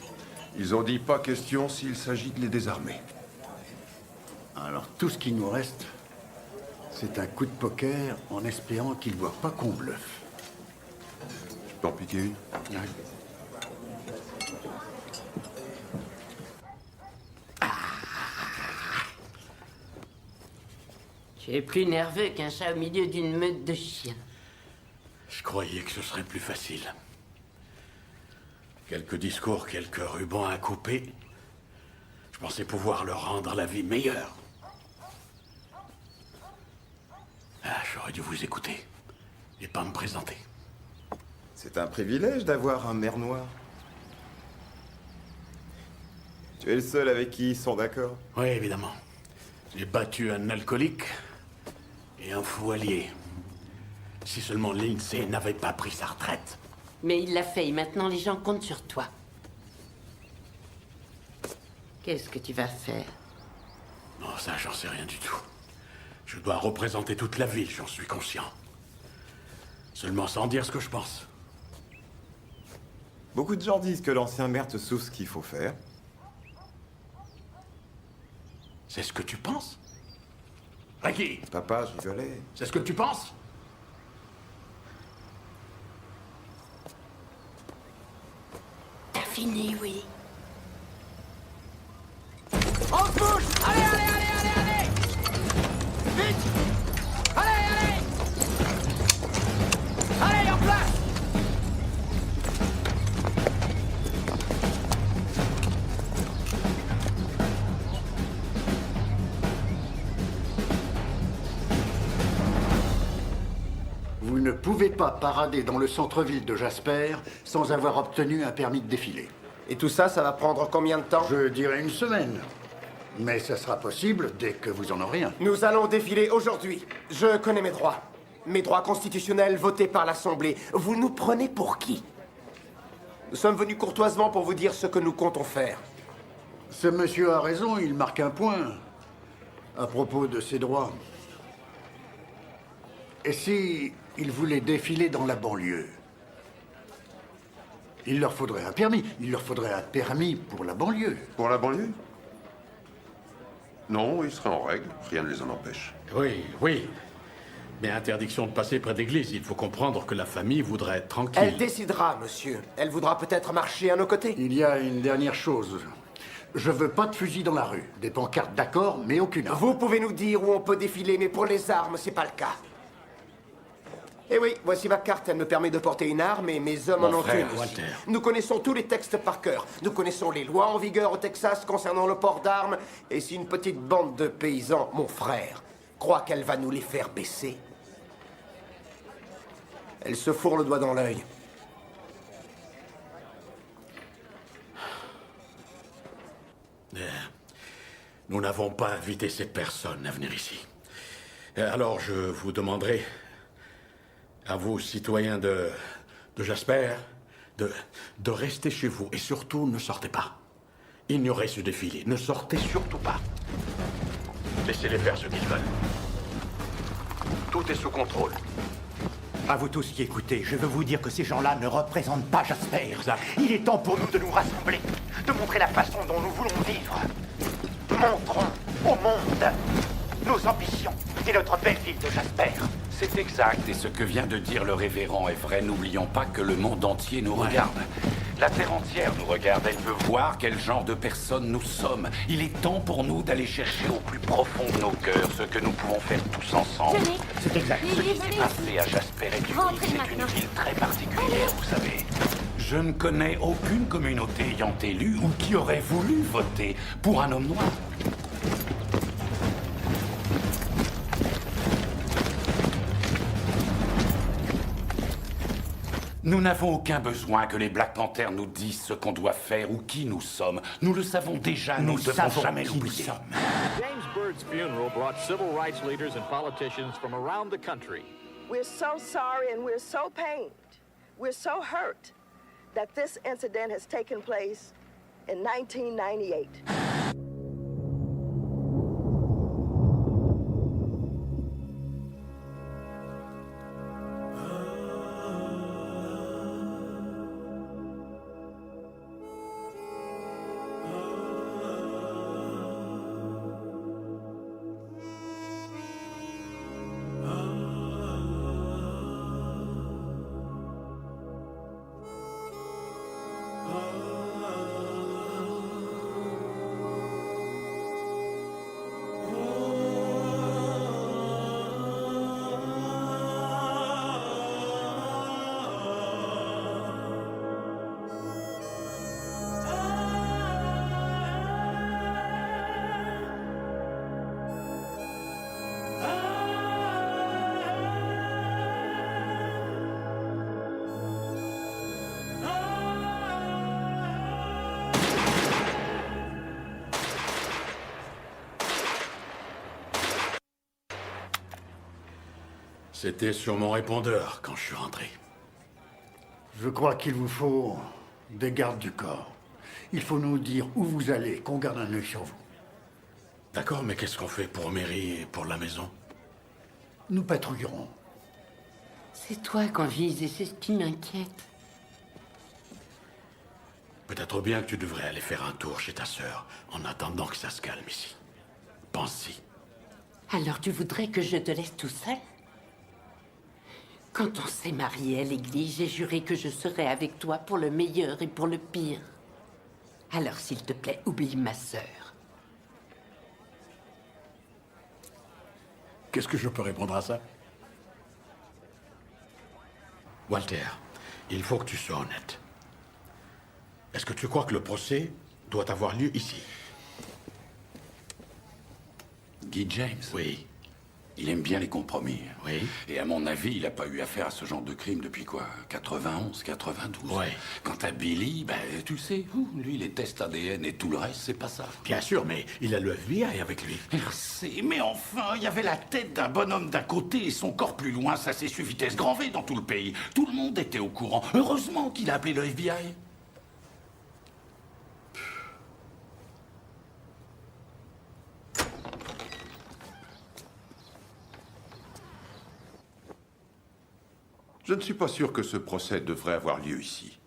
Ils ont dit pas question s'il s'agit de les désarmer. Alors, tout ce qui nous reste, c'est un coup de poker en espérant qu'ils ne voient pas qu'on bluffe. Je peux en piquer une? Ouais. Tu es plus nerveux qu'un chat au milieu d'une meute de chiens. Je croyais que ce serait plus facile. Quelques discours, quelques rubans à couper. Je pensais pouvoir leur rendre la vie meilleure. J'aurais dû vous écouter et pas me présenter. C'est un privilège d'avoir un maire noir. Tu es le seul avec qui ils sont d'accord? Oui, évidemment. J'ai battu un alcoolique et un fou allié. Si seulement Lindsay n'avait pas pris sa retraite. Mais il l'a fait et maintenant les gens comptent sur toi. Qu'est-ce que tu vas faire? Non, ça, j'en sais rien du tout. Je dois représenter toute la ville, j'en suis conscient. Seulement sans dire ce que je pense. Beaucoup de gens disent que l'ancien maire te souffle ce qu'il faut faire. C'est ce que tu penses? Ricky! Papa, je rigolais. C'est ce que tu penses? T'as fini, oui. On se bouge! Allez, allez, allez, allez, allez! Vite! Allez, allez! Allez, en place! Vous ne pouvez pas parader dans le centre-ville de Jasper sans avoir obtenu un permis de défilé. Et tout ça, ça va prendre combien de temps? Je dirais une semaine. Mais ça sera possible dès que vous en aurez un. Nous allons défiler aujourd'hui. Je connais mes droits. Mes droits constitutionnels votés par l'Assemblée. Vous nous prenez pour qui? Nous sommes venus courtoisement pour vous dire ce que nous comptons faire. Ce monsieur a raison, il marque un point à propos de ses droits. Et si il voulait défiler dans la banlieue? Il leur faudrait un permis. Il leur faudrait un permis pour la banlieue. Pour la banlieue? Non, ils seraient en règle. Rien ne les en empêche. Oui, oui. Mais interdiction de passer près d'église, il faut comprendre que la famille voudrait être tranquille. Elle décidera, monsieur. Elle voudra peut-être marcher à nos côtés. Il y a une dernière chose. Je veux pas de fusil dans la rue. Des pancartes, d'accord, mais aucune arme. Vous pouvez nous dire où on peut défiler, mais pour les armes, c'est pas le cas. Eh oui, voici ma carte. Elle me permet de porter une arme et mes hommes en ont une aussi. Walter. Nous connaissons tous les textes par cœur. Nous connaissons les lois en vigueur au Texas concernant le port d'armes. Et si une petite bande de paysans, mon frère, croit qu'elle va nous les faire baisser, elle se fourre le doigt dans l'œil. Nous n'avons pas invité ces personnes à venir ici. Alors je vous demanderai, à vous, citoyens de Jasper, de rester chez vous. Et surtout, ne sortez pas. Ignorez ce défilé. Ne sortez surtout pas. Laissez-les faire ce qu'ils veulent. Tout est sous contrôle. À vous tous qui écoutez, je veux vous dire que ces gens-là ne représentent pas Jasper. Il est temps pour nous de nous rassembler, de montrer la façon dont nous voulons vivre. Montrons au monde nos ambitions. C'est notre belle ville de Jasper. C'est exact, et ce que vient de dire le révérend est vrai. N'oublions pas que le monde entier nous regarde. La terre entière nous regarde, elle veut voir quel genre de personnes nous sommes. Il est temps pour nous d'aller chercher au plus profond de nos cœurs ce que nous pouvons faire tous ensemble. Johnny. C'est exact. Ce qui s'est passé à Jasper est unique, c'est une ville très particulière, vous savez. Je ne connais aucune communauté ayant élu ou qui aurait voulu voter pour un homme noir. Nous n'avons aucun besoin que les Black Panthers nous disent ce qu'on doit faire ou qui nous sommes. Nous le savons déjà, nous ne devons jamais l'oublier. James Byrd's funeral brought civil rights leaders and politicians from around the country. We're so sorry and we're so pained. We're so hurt that this incident has taken place in 1998. C'était sur mon répondeur quand je suis rentré. Je crois qu'il vous faut des gardes du corps. Il faut nous dire où vous allez, qu'on garde un œil sur vous. D'accord, mais qu'est-ce qu'on fait pour Mary et pour la maison? Nous patrouillerons. C'est toi qu'on vise et c'est ce qui m'inquiète. Peut-être bien que tu devrais aller faire un tour chez ta sœur en attendant que ça se calme ici. Pense-y. Alors tu voudrais que je te laisse tout seul? Quand on s'est mariés à l'église, j'ai juré que je serais avec toi pour le meilleur et pour le pire. Alors s'il te plaît, oublie ma sœur. Qu'est-ce que je peux répondre à ça? Walter, il faut que tu sois honnête. Est-ce que tu crois que le procès doit avoir lieu ici? Guy James? Oui. Il aime bien les compromis. Oui. Et à mon avis, il n'a pas eu affaire à ce genre de crime depuis quoi? 91, 92. Oui. Quant à Billy, ben, tu sais, lui, les tests ADN et tout le reste, c'est pas ça. Bien sûr, mais il a le FBI avec lui. Merci, mais enfin, il y avait la tête d'un bonhomme d'un côté et son corps plus loin, ça s'est su vitesse grand V dans tout le pays. Tout le monde était au courant. Heureusement qu'il a appelé le FBI. Je ne suis pas sûr que ce procès devrait avoir lieu ici.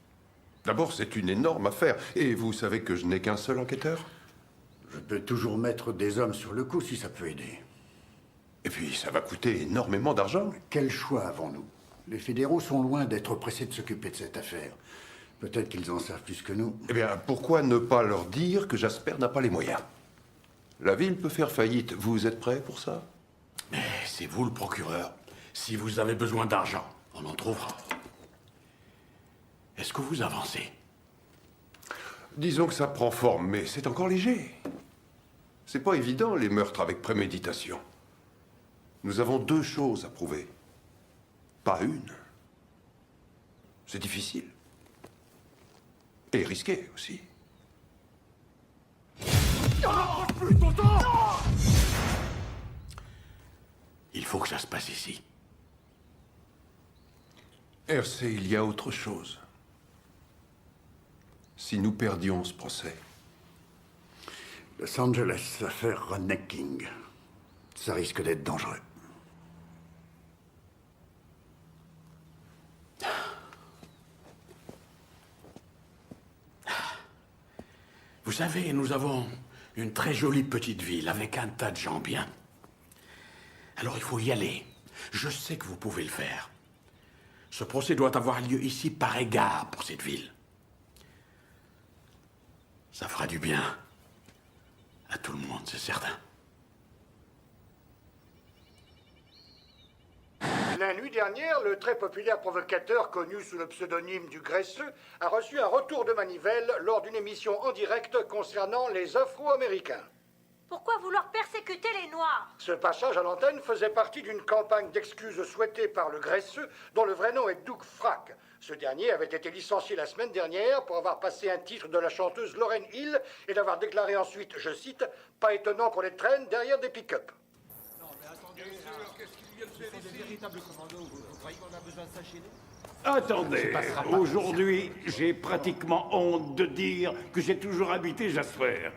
D'abord, c'est une énorme affaire. Et vous savez que je n'ai qu'un seul enquêteur? Je peux toujours mettre des hommes sur le coup si ça peut aider. Et puis, ça va coûter énormément d'argent. Quel choix avons-nous? Les fédéraux sont loin d'être pressés de s'occuper de cette affaire. Peut-être qu'ils en savent plus que nous. Eh bien, pourquoi ne pas leur dire que Jasper n'a pas les moyens? La ville peut faire faillite. Vous êtes prêts pour ça? Mais c'est vous le procureur. Si vous avez besoin d'argent, on en trouvera. Est-ce que vous avancez? Disons que ça prend forme, mais c'est encore léger. C'est pas évident, les meurtres avec préméditation. Nous avons deux choses à prouver. Pas une. C'est difficile. Et risqué aussi. Il faut que ça se passe ici. RC, il y a autre chose. Si nous perdions ce procès. Los Angeles, l'affaire Redneck King. Ça risque d'être dangereux. Vous savez, nous avons une très jolie petite ville avec un tas de gens bien. Alors il faut y aller. Je sais que vous pouvez le faire. Ce procès doit avoir lieu ici par égard pour cette ville. Ça fera du bien à tout le monde, c'est certain. La nuit dernière, le très populaire provocateur connu sous le pseudonyme du Graisseux a reçu un retour de manivelle lors d'une émission en direct concernant les Afro-Américains. Pourquoi vouloir persécuter les Noirs? Ce passage à l'antenne faisait partie d'une campagne d'excuses souhaitée par le Graisseux, dont le vrai nom est Doug Frack. Ce dernier avait été licencié la semaine dernière pour avoir passé un titre de la chanteuse Lauryn Hill et d'avoir déclaré ensuite, je cite, « Pas étonnant qu'on les traîne derrière des pick-up ». Attendez, aujourd'hui, j'ai pratiquement honte de dire que j'ai toujours habité Jasper.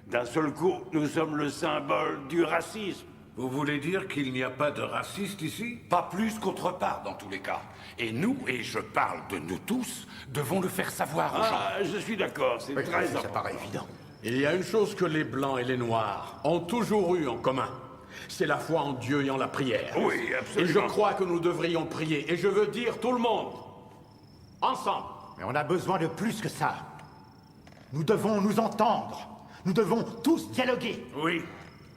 D'un seul coup, nous sommes le symbole du racisme. Vous voulez dire qu'il n'y a pas de racistes ici? Pas plus qu'autre part, dans tous les cas. Et nous, et je parle de nous tous, devons le faire savoir aux gens. Ah, je suis d'accord, c'est très important. Ça paraît évident. Il y a une chose que les Blancs et les Noirs ont toujours eu en commun. C'est la foi en Dieu et en la prière. Oui, absolument. Et je crois que nous devrions prier. Et je veux dire tout le monde. Ensemble. Mais on a besoin de plus que ça. Nous devons nous entendre. Nous devons tous dialoguer. Oui,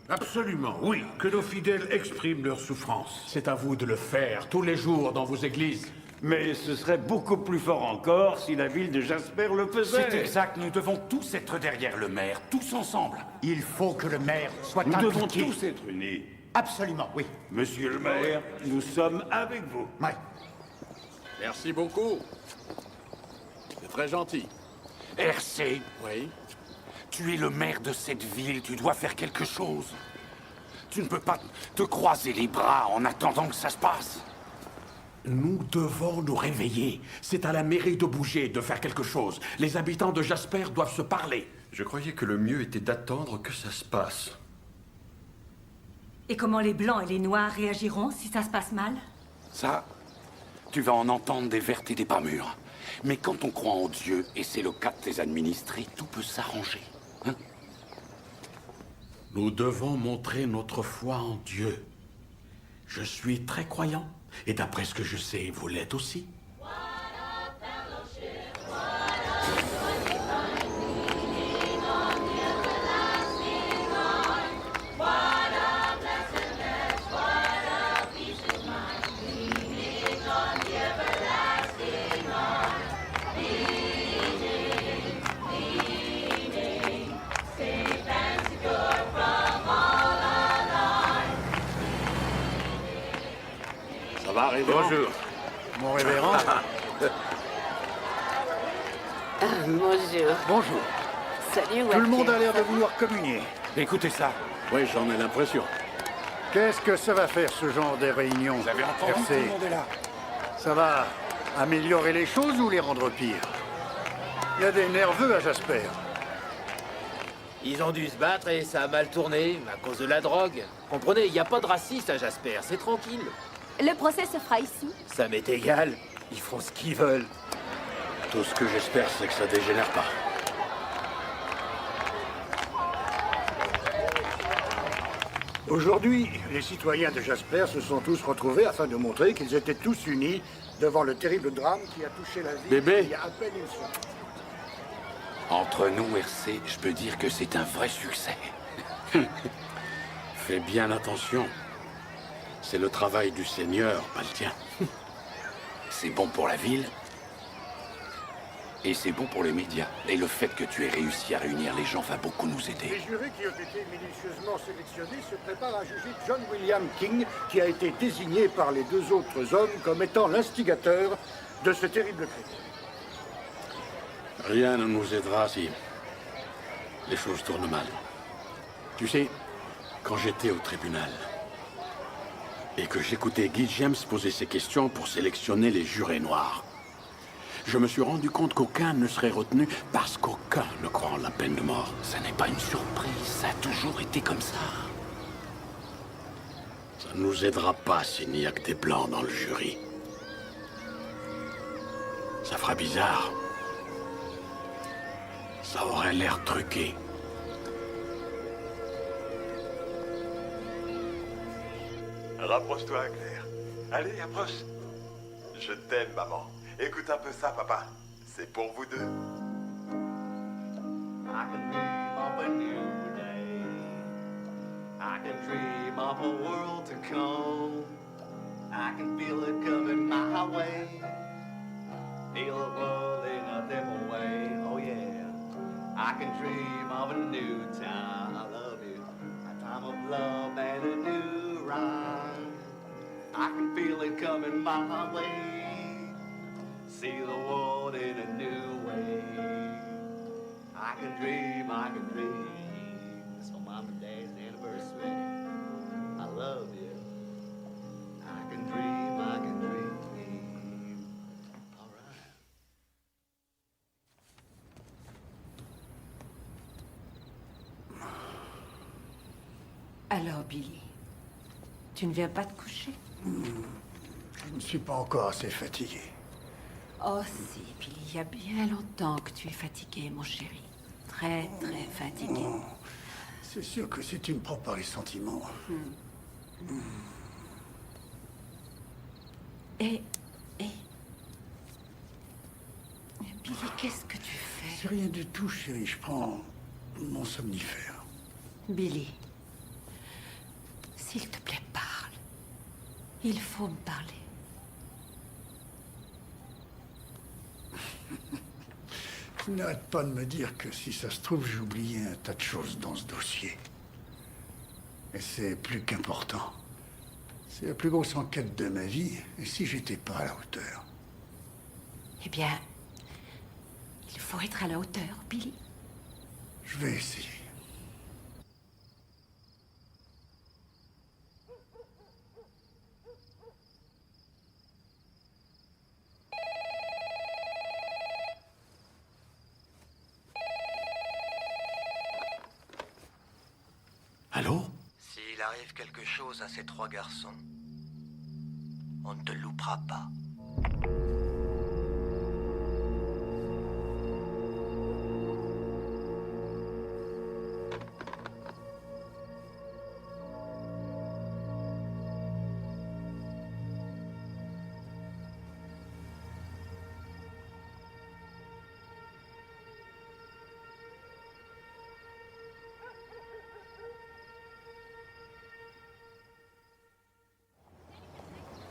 absolument, oui. Que nos fidèles expriment leur souffrance. C'est à vous de le faire tous les jours dans vos églises. Mais ce serait beaucoup plus fort encore si la ville de Jasper le faisait. C'est exact, nous devons tous être derrière le maire, tous ensemble. Il faut que le maire soit Nous impliqué. devons tous être unis. Absolument, oui. Monsieur le maire, nous sommes avec vous. Ouais. Merci beaucoup. C'est très gentil. RC, Oui. tu es le maire de cette ville, tu dois faire quelque chose. Tu ne peux pas te croiser les bras en attendant que ça se passe. Nous devons nous réveiller. C'est à la mairie de bouger, de faire quelque chose. Les habitants de Jasper doivent se parler. Je croyais que le mieux était d'attendre que ça se passe. Et comment les Blancs et les Noirs réagiront si ça se passe mal? Ça, tu vas en entendre des vertes et des pas mûres. Mais quand on croit en Dieu, et c'est le cas de tes administrés, tout peut s'arranger. Hein? Nous devons montrer notre foi en Dieu. Je suis très croyant. Et d'après ce que je sais, vous l'êtes aussi. Ça va, révérend? Bonjour. Mon révérend. Bonjour. Bonjour. Salut, Tout le monde a Walter. l'air de vouloir communier. Écoutez ça. Oui, j'en ai l'impression. Qu'est-ce que ça va faire, ce genre de réunion? Vous avez entendu, RC? tout le monde est là. Ça va améliorer les choses ou les rendre pires? Il y a des nerveux à Jasper. Ils ont dû se battre et ça a mal tourné à cause de la drogue. Comprenez, il n'y a pas de racistes à Jasper, c'est tranquille. Le procès se fera ici. Ça m'est égal, ils font ce qu'ils veulent. Tout ce que j'espère, c'est que ça dégénère pas. Aujourd'hui, les citoyens de Jasper se sont tous retrouvés afin de montrer qu'ils étaient tous unis devant le terrible drame qui a touché la ville Bébé. il y a à peine une semaine. Entre nous, RC, je peux dire que c'est un vrai succès. Fais bien attention. C'est le travail du Seigneur, pas le tien. C'est bon pour la ville. Et c'est bon pour les médias. Et le fait que tu aies réussi à réunir les gens va beaucoup nous Les aider. jurés qui ont été minutieusement sélectionnés se préparent à juger John William King, qui a été désigné par les deux autres hommes comme étant l'instigateur de ce terrible crime. Rien ne nous aidera si les choses tournent mal. Tu sais, quand j'étais au tribunal et que j'écoutais Guy James poser ses questions pour sélectionner les jurés noirs, je me suis rendu compte qu'aucun ne serait retenu parce qu'aucun ne croit en la peine de mort. Ça n'est pas une surprise, ça a toujours été comme ça. Ça ne nous aidera pas s'il n'y a que des blancs dans le jury. Ça fera bizarre. Ça aurait l'air truqué. Rapproche-toi, Claire. Allez, approche. Je t'aime, maman. Écoute un peu ça, papa. C'est pour vous deux. I can dream of a new day. I can dream of a world to come. I can feel it coming my way. Feel the world in a different way. Oh yeah. I can dream of a new time. I love you. A time of love and a new rhyme. I can feel it coming my way. See the world in a new way. I can dream, I can dream. It's for Mom and Dad's anniversary. I love you. I can dream, I can dream. All right. Alors, Billy, tu ne viens pas te coucher? Je ne suis pas encore assez fatigué. Oh si, Billy, il y a bien longtemps que tu es fatigué, mon chéri. Très, très fatigué. Oh, c'est sûr que si tu me prends par les sentiments... Et Billy, qu'est-ce que tu fais? C'est rien du tout, chérie. Je prends mon somnifère. Billy, s'il te plaît, parle. Il faut me parler. Tu n'arrêtes pas de me dire que si ça se trouve, j'ai oublié un tas de choses dans ce dossier. Et c'est plus qu'important. C'est la plus grosse enquête de ma vie, et si j'étais pas à la hauteur? Eh bien, il faut être à la hauteur, Billy. Je vais essayer. Allô? S'il arrive quelque chose à ces trois garçons, on ne te loupera pas.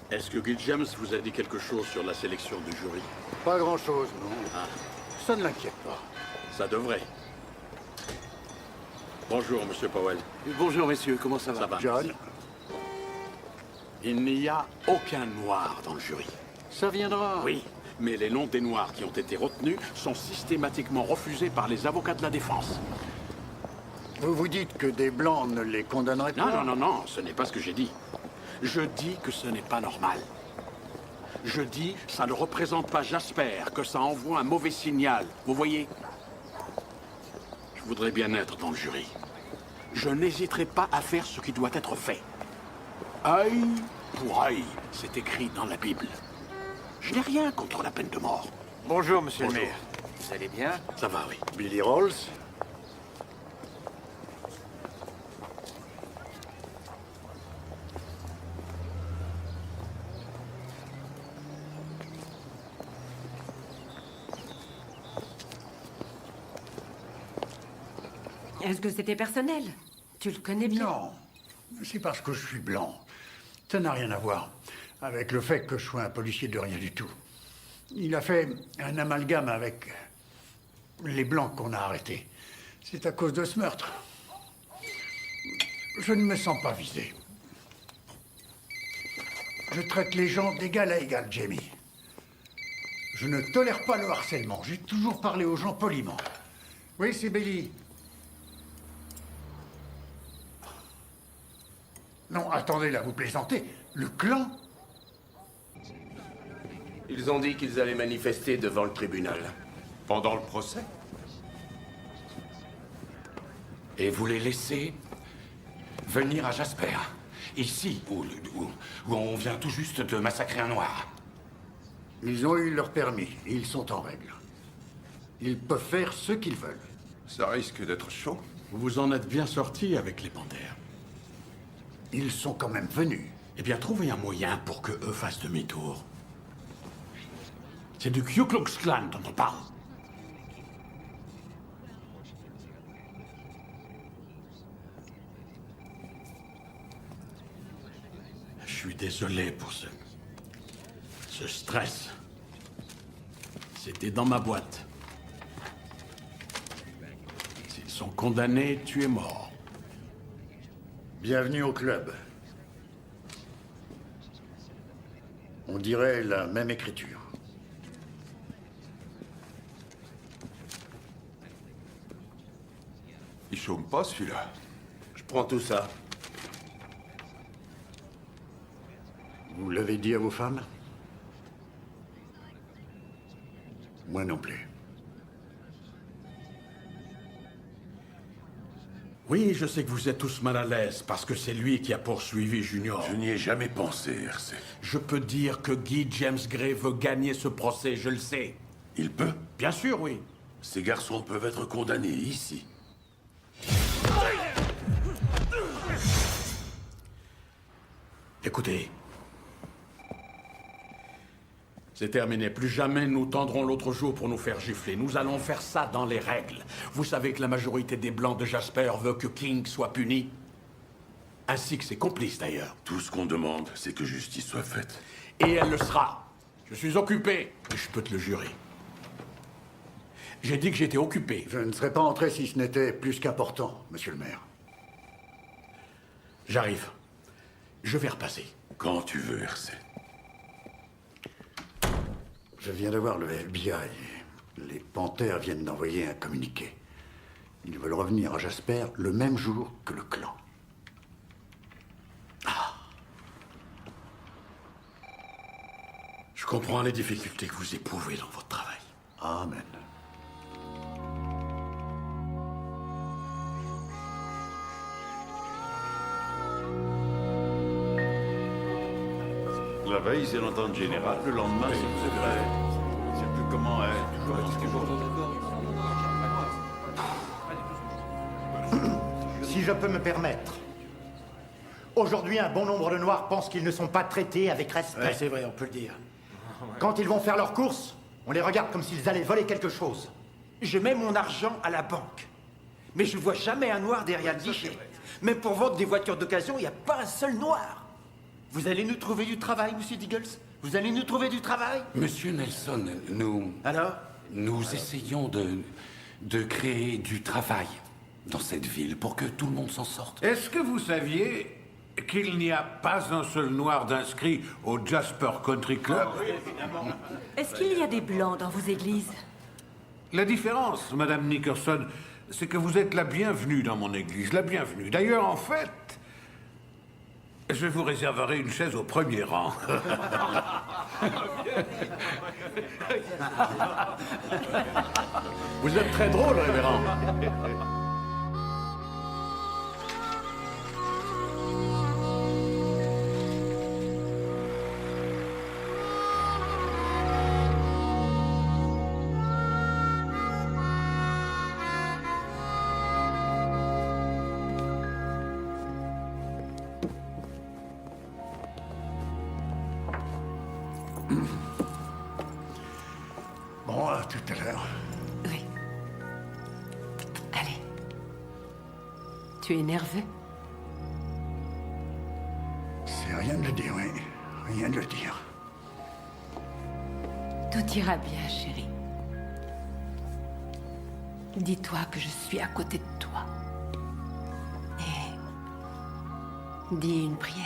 Est-ce que Gil James vous a dit quelque chose sur la sélection du jury? Pas grand-chose, non. Ah, Ça ne l'inquiète pas. ça devrait. Bonjour, Monsieur Powell. Bonjour, messieurs, comment ça va? Ça va. John, Il n'y a aucun noir dans le jury. ça viendra. Oui, mais les noms des noirs qui ont été retenus sont systématiquement refusés par les avocats de la défense. Vous vous dites que des blancs ne les condamneraient pas? Non, non, non, non, ce n'est pas ce que j'ai dit. Je dis que ce n'est pas normal. Je dis, ça ne représente pas Jasper, que ça envoie un mauvais signal. Vous voyez? Je voudrais bien être dans le jury. Je n'hésiterai pas à faire ce qui doit être fait. Œil pour œil, c'est écrit dans la Bible. Je n'ai rien contre la peine de mort. Bonjour, monsieur Bonjour. le maire. Vous allez bien? Ça va, oui. Billy Rolls? Est-ce que c'était personnel? Tu le connais bien? Non, c'est parce que je suis blanc. Ça n'a rien à voir avec le fait que je sois un policier de rien du tout. Il a fait un amalgame avec les blancs qu'on a arrêtés. C'est à cause de ce meurtre. Je ne me sens pas visé. Je traite les gens d'égal à égal, Jamie. Je ne tolère pas le harcèlement. J'ai toujours parlé aux gens poliment. Oui, c'est Billy. Non, attendez, là, vous plaisantez. Le clan? Ils ont dit qu'ils allaient manifester devant le tribunal. Pendant le procès? Et vous les laissez venir à Jasper, ici, où on vient tout juste de massacrer un noir. Ils ont eu leur permis. Ils sont en règle. Ils peuvent faire ce qu'ils veulent. Ça risque d'être chaud. Vous vous en êtes bien sorti avec les panthères. Ils sont quand même venus. Eh bien, trouvez un moyen pour que eux fassent demi-tour. C'est du Ku Klux Klan dont on parle. Je suis désolé pour ce stress. C'était dans ma boîte. S'ils sont condamnés, tu es mort. Bienvenue au club. On dirait la même écriture. Il chôme pas, celui-là. Je prends tout ça. Vous l'avez dit à vos femmes? Moi non plus. Oui, je sais que vous êtes tous mal à l'aise parce que c'est lui qui a poursuivi Junior. Je n'y ai jamais pensé, RC. Je peux dire que Guy James Gray veut gagner ce procès, je le sais. Il peut? Bien sûr, oui. Ces garçons peuvent être condamnés ici. Écoutez. C'est terminé. Plus jamais nous tendrons l'autre jour pour nous faire gifler. Nous allons faire ça dans les règles. Vous savez que la majorité des Blancs de Jasper veut que King soit puni. Ainsi que ses complices, d'ailleurs. Tout ce qu'on demande, c'est que justice soit faite. Et elle le sera. Je suis occupé. Et je peux te le jurer. J'ai dit que j'étais occupé. Je ne serais pas entré si ce n'était plus qu'important, monsieur le maire. J'arrive. Je vais repasser. Quand tu veux, RC. Je viens de voir le FBI. Les Panthères viennent d'envoyer un communiqué. Ils veulent revenir à Jasper le même jour que le clan. Je comprends les difficultés que vous éprouvez dans votre travail. Amen. La veille, c'est l'entente générale. Le lendemain, c'est le secret. Je sais plus comment Si je peux me permettre. Aujourd'hui, un bon nombre de Noirs pensent qu'ils ne sont pas traités avec respect. Ouais, c'est vrai, on peut le dire. Quand ils vont faire leurs courses, on les regarde comme s'ils allaient voler quelque chose. Je mets mon argent à la banque. Mais je ne vois jamais un noir derrière le guichet. Même pour vendre des voitures d'occasion, il n'y a pas un seul noir. Vous allez nous trouver du travail, monsieur Diggles? Vous allez nous trouver du travail? Monsieur Nelson, nous... Alors? Nous essayons de créer du travail dans cette ville pour que tout le monde s'en sorte. Est-ce que vous saviez qu'il n'y a pas un seul noir d'inscrit au Jasper Country Club? Est-ce qu'il y a des blancs dans vos églises? La différence, Madame Nickerson, c'est que vous êtes la bienvenue dans mon église, la bienvenue. D'ailleurs, en fait, je vous réserverai une chaise au premier rang. Vous êtes très drôle, révérend. Bon, à tout à l'heure. Oui. Allez. Tu es nerveux? C'est rien de le dire, oui. Rien de le dire. Tout ira bien, chérie. Dis-toi que je suis à côté de toi. Et dis une prière.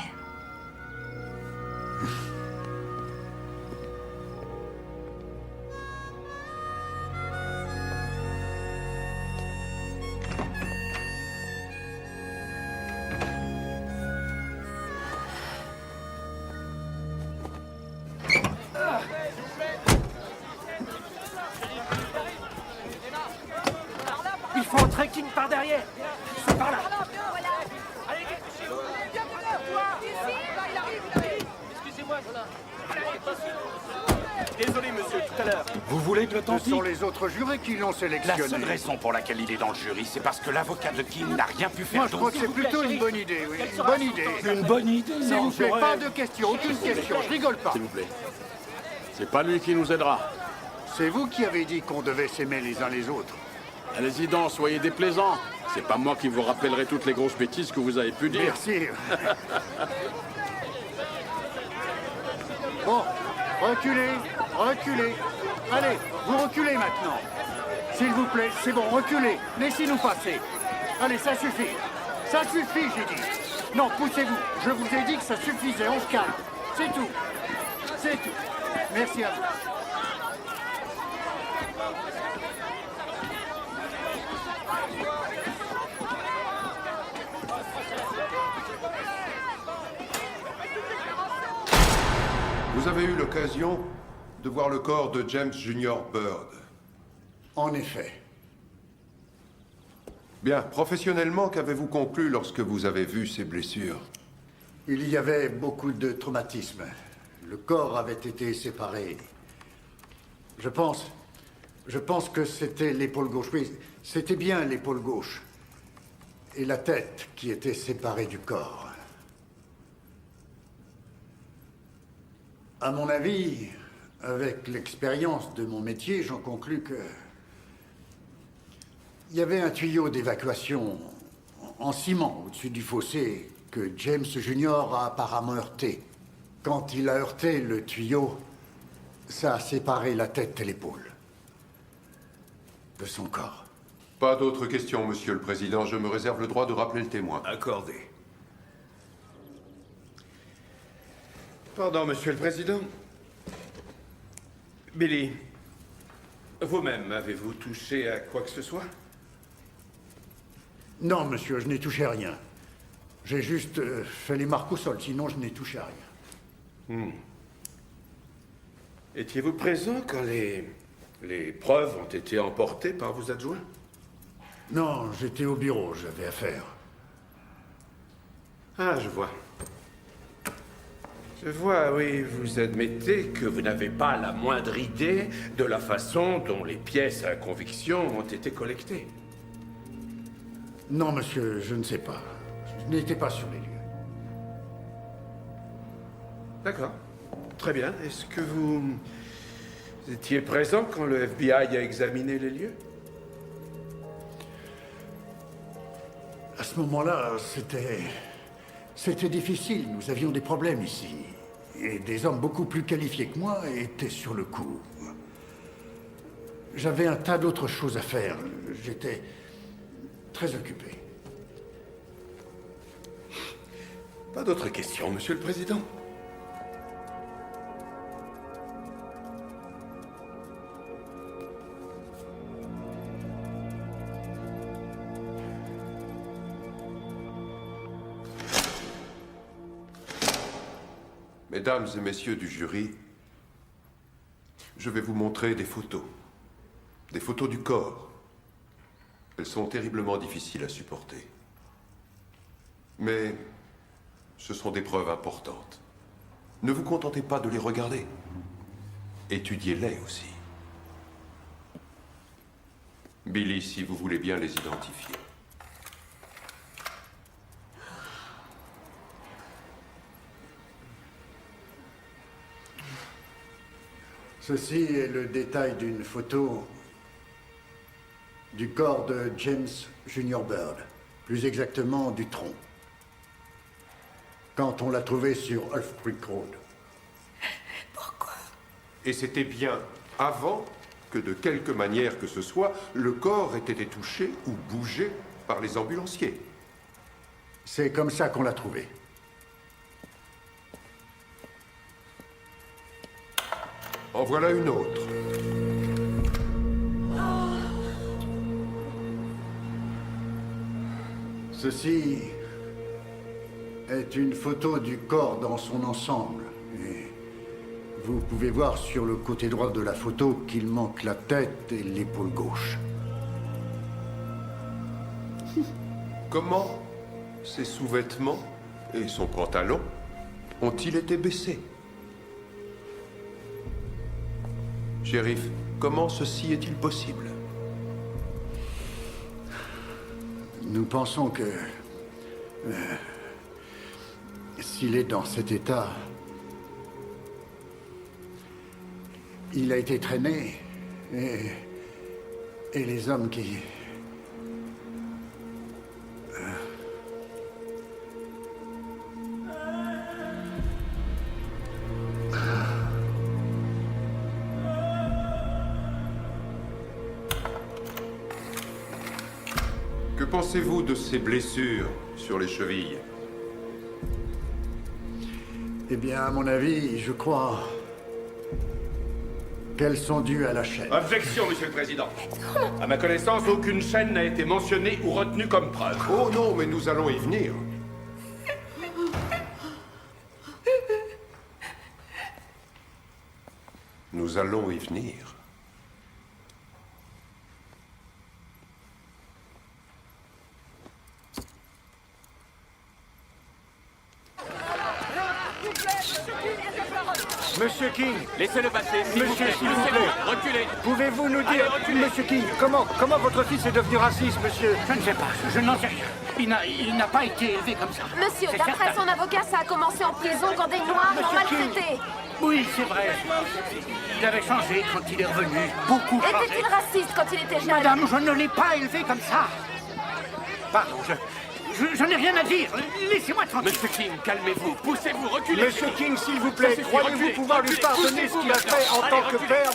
Il faut un trekking par derrière. C'est par là. Excusez-moi, voilà. Désolé, monsieur, tout à l'heure. Vous voulez que le temps Ce sont les autres jurés qui l'ont La sélectionné. seule raison pour laquelle il est dans le jury, c'est parce que l'avocat de Kim n'a rien pu faire Moi, je crois que c'est plutôt une bonne idée, oui. Une bonne idée. Une bonne idée? S'il Non, vous plaît, j'aurais- pas de questions, aucune question, je rigole pas. S'il vous plaît. C'est pas lui qui nous aidera. C'est vous qui avez dit qu'on devait s'aimer les uns les autres. Allez-y donc, soyez déplaisants. C'est pas moi qui vous rappellerai toutes les grosses bêtises que vous avez pu dire. Merci. Bon, reculez, reculez. Allez, vous reculez maintenant. S'il vous plaît, c'est bon, reculez. Laissez-nous passer. Allez, ça suffit. Ça suffit, j'ai dit. Non, poussez-vous. Je vous ai dit que ça suffisait, on se calme. C'est tout. C'est tout. Merci à vous. Vous avez eu l'occasion de voir le corps de James Junior Bird. En effet. Bien, professionnellement, qu'avez-vous conclu lorsque vous avez vu ses blessures? Il y avait beaucoup de traumatismes. Le corps avait été séparé. Je pense que c'était l'épaule gauche. Oui, c'était bien l'épaule gauche. Et la tête qui était séparée du corps. À mon avis, avec l'expérience de mon métier, j'en conclus que... Il y avait un tuyau d'évacuation en ciment au-dessus du fossé que James Junior a apparemment heurté. Quand il a heurté le tuyau, ça a séparé la tête et l'épaule de son corps. Pas d'autres questions, Monsieur le Président. Je me réserve le droit de rappeler le témoin. Accordé. Pardon, Monsieur le Président. Billy, vous-même, avez-vous touché à quoi que ce soit? Non, monsieur, je n'ai touché à rien. J'ai juste fait les marques au sol, sinon je n'ai touché à rien. Étiez-vous présent quand les preuves ont été emportées par vos adjoints? Non, j'étais au bureau, j'avais affaire. Ah, je vois. Je vois, oui, vous admettez que vous n'avez pas la moindre idée de la façon dont les pièces à conviction ont été collectées. Non, monsieur, je ne sais pas. Je n'étais pas sur les lieux. D'accord. Très bien. Est-ce que vous étiez présent quand le FBI a examiné les lieux? À ce moment-là, c'était difficile. Nous avions des problèmes ici. Et des hommes beaucoup plus qualifiés que moi étaient sur le coup. J'avais un tas d'autres choses à faire. J'étais très occupé. Pas d'autres questions, Monsieur le Président? Mesdames et messieurs du jury, je vais vous montrer des photos. Des photos du corps. Elles sont terriblement difficiles à supporter. Mais ce sont des preuves importantes. Ne vous contentez pas de les regarder. Étudiez-les aussi. Billy, si vous voulez bien les identifier. Ceci est le détail d'une photo du corps de James Junior Bird, plus exactement du tronc, quand on l'a trouvé sur Elf Creek Road. Et c'était bien avant que, de quelque manière que ce soit, le corps ait été touché ou bougé par les ambulanciers. C'est comme ça qu'on l'a trouvé. En voilà une autre. Ceci est une photo du corps dans son ensemble. Et vous pouvez voir sur le côté droit de la photo qu'il manque la tête et l'épaule gauche. Comment ses sous-vêtements et son pantalon ont-ils été baissés? Shérif, comment ceci est-il possible? Nous pensons que... s'il est dans cet état... il a été traîné, et les hommes qui... Que pensez-vous de ces blessures sur les chevilles? Eh bien, à mon avis, je crois... qu'elles sont dues à la chaîne. Objection, Monsieur le Président. À ma connaissance, aucune chaîne n'a été mentionnée ou retenue comme preuve. Oh non, mais nous allons y venir. Nous allons y venir. Monsieur King, Laissez-le passer, s'il vous Monsieur, plaît. s'il vous Poussez-le, plaît. reculez. Pouvez-vous nous Allez, dire, reculez. Monsieur King, comment votre fils est devenu raciste, monsieur? Je ne sais pas, je n'en sais rien. Il n'a pas été élevé comme ça. Monsieur, C'est d'après certain. son avocat, ça a commencé en prison quand des Noirs l'ont Monsieur King. maltraité. Oui, c'est vrai. Il avait changé quand il est revenu. Beaucoup changé. Était-il raciste quand il était jeune? Madame, je ne l'ai pas élevé comme ça. Pardon, je n'ai rien à dire. Laissez-moi tranquille. Monsieur King, calmez-vous. Poussez-vous, reculez. Monsieur King, s'il vous plaît, Ça suffit, croyez-vous reculez, pouvoir lui reculez, pardonner ce poussez-vous qu'il a fait en maintenant. tant Allez, que reculez. père?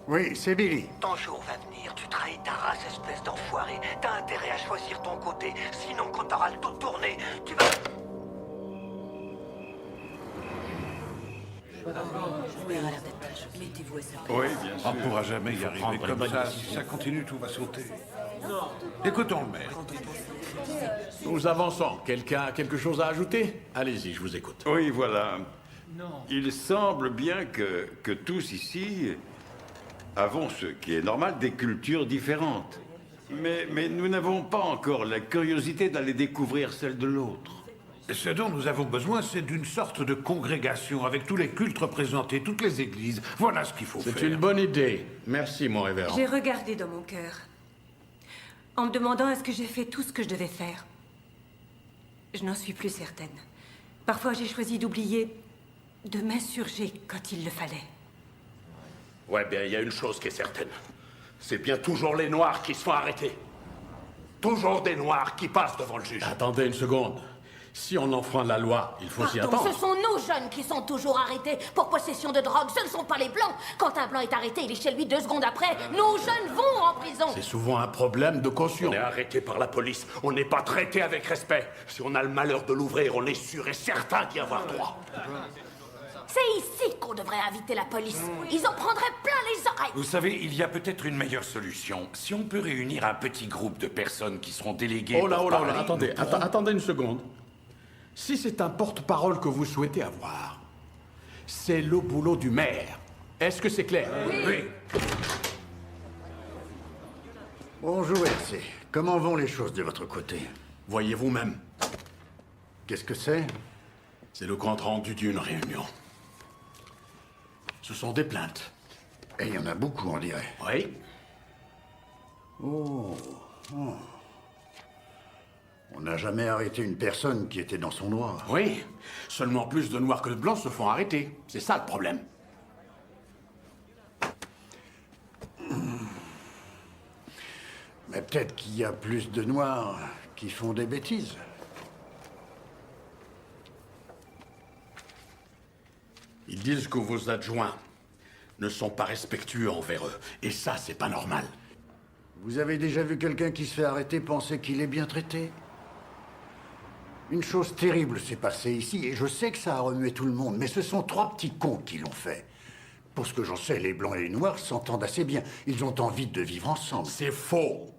Oui, c'est Billy. Ton jour va venir, tu trahis ta race, espèce d'enfoiré. T'as intérêt à choisir ton côté, sinon quand t'auras le dos tourné, tu vas... Oui, bien sûr. On ne pourra jamais y arriver comme ça. Si ça continue, tout va sauter. Écoutons le maire. Nous avançons. Quelqu'un a quelque chose à ajouter? Allez-y, je vous écoute. Oui, voilà. Il semble bien que tous ici avons, ce qui est normal, des cultures différentes. Mais nous n'avons pas encore la curiosité d'aller découvrir celle de l'autre. Ce dont nous avons besoin, c'est d'une sorte de congrégation avec tous les cultes représentés, toutes les églises. Voilà ce qu'il faut faire. C'est une bonne idée. Merci, mon révérend. J'ai regardé dans mon cœur, en me demandant est-ce que j'ai fait tout ce que je devais faire. Je n'en suis plus certaine. Parfois, j'ai choisi d'oublier, de m'insurger quand il le fallait. Ouais, bien, il y a une chose qui est certaine. C'est bien toujours les Noirs qui se font arrêter. Toujours des Noirs qui passent devant le juge. Attendez une seconde. Si on enfreint la loi, il faut s'y Pardon, attendre. ce sont nos jeunes qui sont toujours arrêtés pour possession de drogue. Ce ne sont pas les Blancs. Quand un Blanc est arrêté, il est chez lui 2 secondes après. Nos jeunes vont en prison. C'est souvent un problème de caution. On est arrêté par la police. On n'est pas traité avec respect. Si on a le malheur de l'ouvrir, on est sûr et certain d'y avoir droit. C'est ici qu'on devrait inviter la police. Ils en prendraient plein les oreilles. Vous savez, il y a peut-être une meilleure solution. Si on peut réunir un petit groupe de personnes qui seront déléguées. Oh là, pour oh là, parler, là, attendez, nous pourrons- attendez une seconde. Si c'est un porte-parole que vous souhaitez avoir, c'est le boulot du maire. Est-ce que c'est clair? Oui. Bonjour, RC. Comment vont les choses de votre côté? Voyez vous-même. Qu'est-ce que c'est? C'est le compte-rendu d'une réunion. Ce sont des plaintes. Et il y en a beaucoup, on dirait. Oui. Oh. Oh. On n'a jamais arrêté une personne qui était dans son noir. Oui. Seulement plus de Noirs que de Blancs se font arrêter. C'est ça le problème. Mais peut-être qu'il y a plus de Noirs qui font des bêtises. Ils disent que vos adjoints ne sont pas respectueux envers eux. Et ça, c'est pas normal. Vous avez déjà vu quelqu'un qui se fait arrêter penser qu'il est bien traité? Une chose terrible s'est passée ici, et je sais que ça a remué tout le monde, mais ce sont 3 petits cons qui l'ont fait. Pour ce que j'en sais, les Blancs et les Noirs s'entendent assez bien. Ils ont envie de vivre ensemble. C'est faux.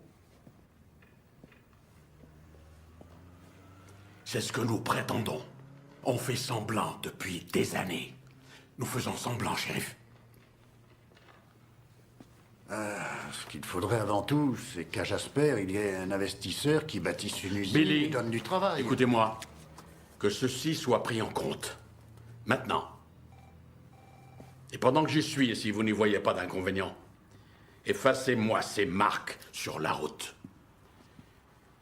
C'est ce que nous prétendons. On fait semblant depuis des années. Nous faisons semblant, shérif. Ce qu'il faudrait avant tout, c'est qu'à Jasper, il y ait un investisseur qui bâtisse une usine Billy, et donne du travail. Écoutez-moi. Que ceci soit pris en compte. Maintenant. Et pendant que j'y suis, et si vous n'y voyez pas d'inconvénient, effacez-moi ces marques sur la route.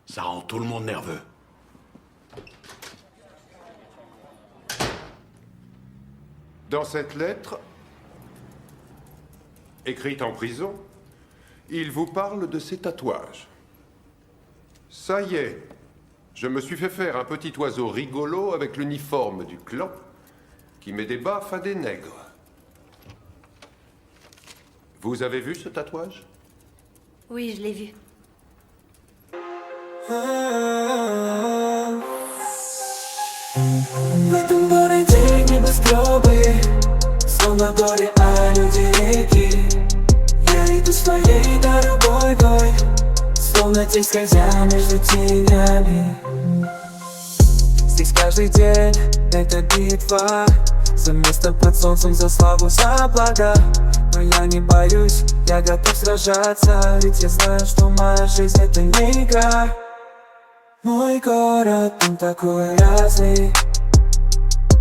Ça rend tout le monde nerveux. Dans cette lettre, écrite en prison, il vous parle de ses tatouages. Ça y est, je me suis fait faire un petit oiseau rigolo avec l'uniforme du clan qui met des baffes à des nègres. Vous avez vu ce tatouage? Oui, je l'ai vu. В этом городе небоскребы, словно горе, а люди реки. Я иду своей дорогой, словно тень скользя между тенями. Здесь каждый день это битва за место под солнцем, за славу, за благо. Но я не боюсь, я готов сражаться, ведь я знаю, что моя жизнь это не игра. Мой город, он такой разный,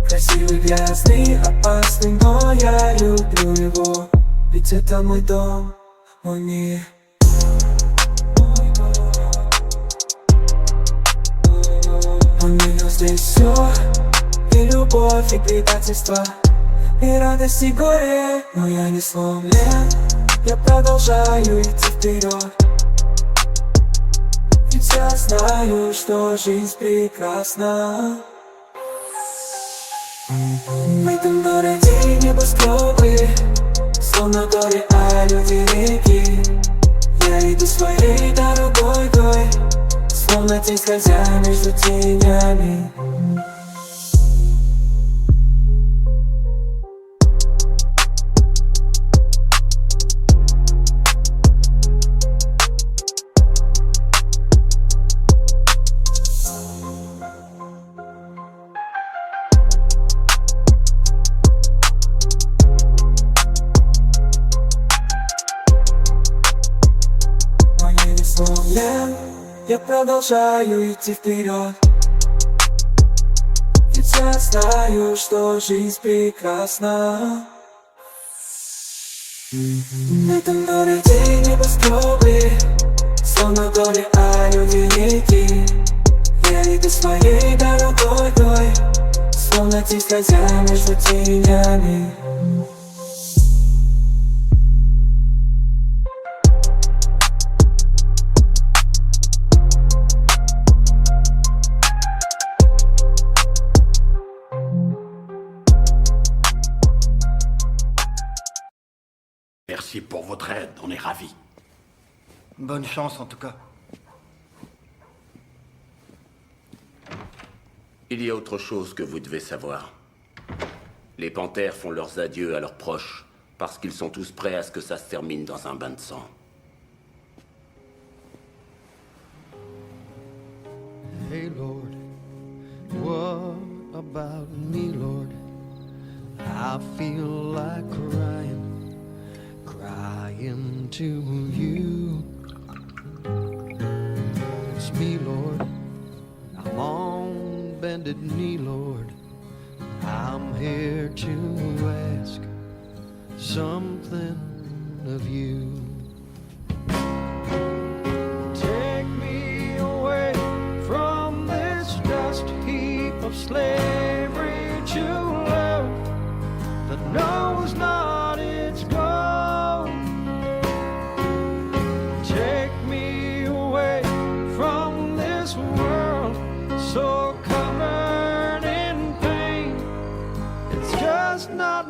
красивый, грязный, опасный, но я люблю его, ведь это мой дом, мой мир. Он минус здесь все, и любовь, и предательство, и радость, и горе, но я не сломлен, я продолжаю идти вперед. Ведь я знаю, что жизнь прекрасна. В этом городе небоскребы, словно горе, а люди реки. Я иду своей дорогой, словно тень скользя между тенями. Я продолжаю идти вперед, ведь я знаю, что жизнь прекрасна. В этом городе небоскребы, словно горе, а люди реки. Я иду своей дорогой, словно тень скользя между тенями. Merci pour votre aide, on est ravis. Bonne chance en tout cas. Il y a autre chose que vous devez savoir. Les panthères font leurs adieux à leurs proches parce qu'ils sont tous prêts à ce que ça se termine dans un bain de sang. Hey Lord, what about me, Lord? I feel like crying to you. It's me, Lord. I'm on bended knee, Lord. I'm here to ask something of you. Take me away from this dust heap of slavery to love that knows not its goal. Take me away from this world so covered in pain. It's just not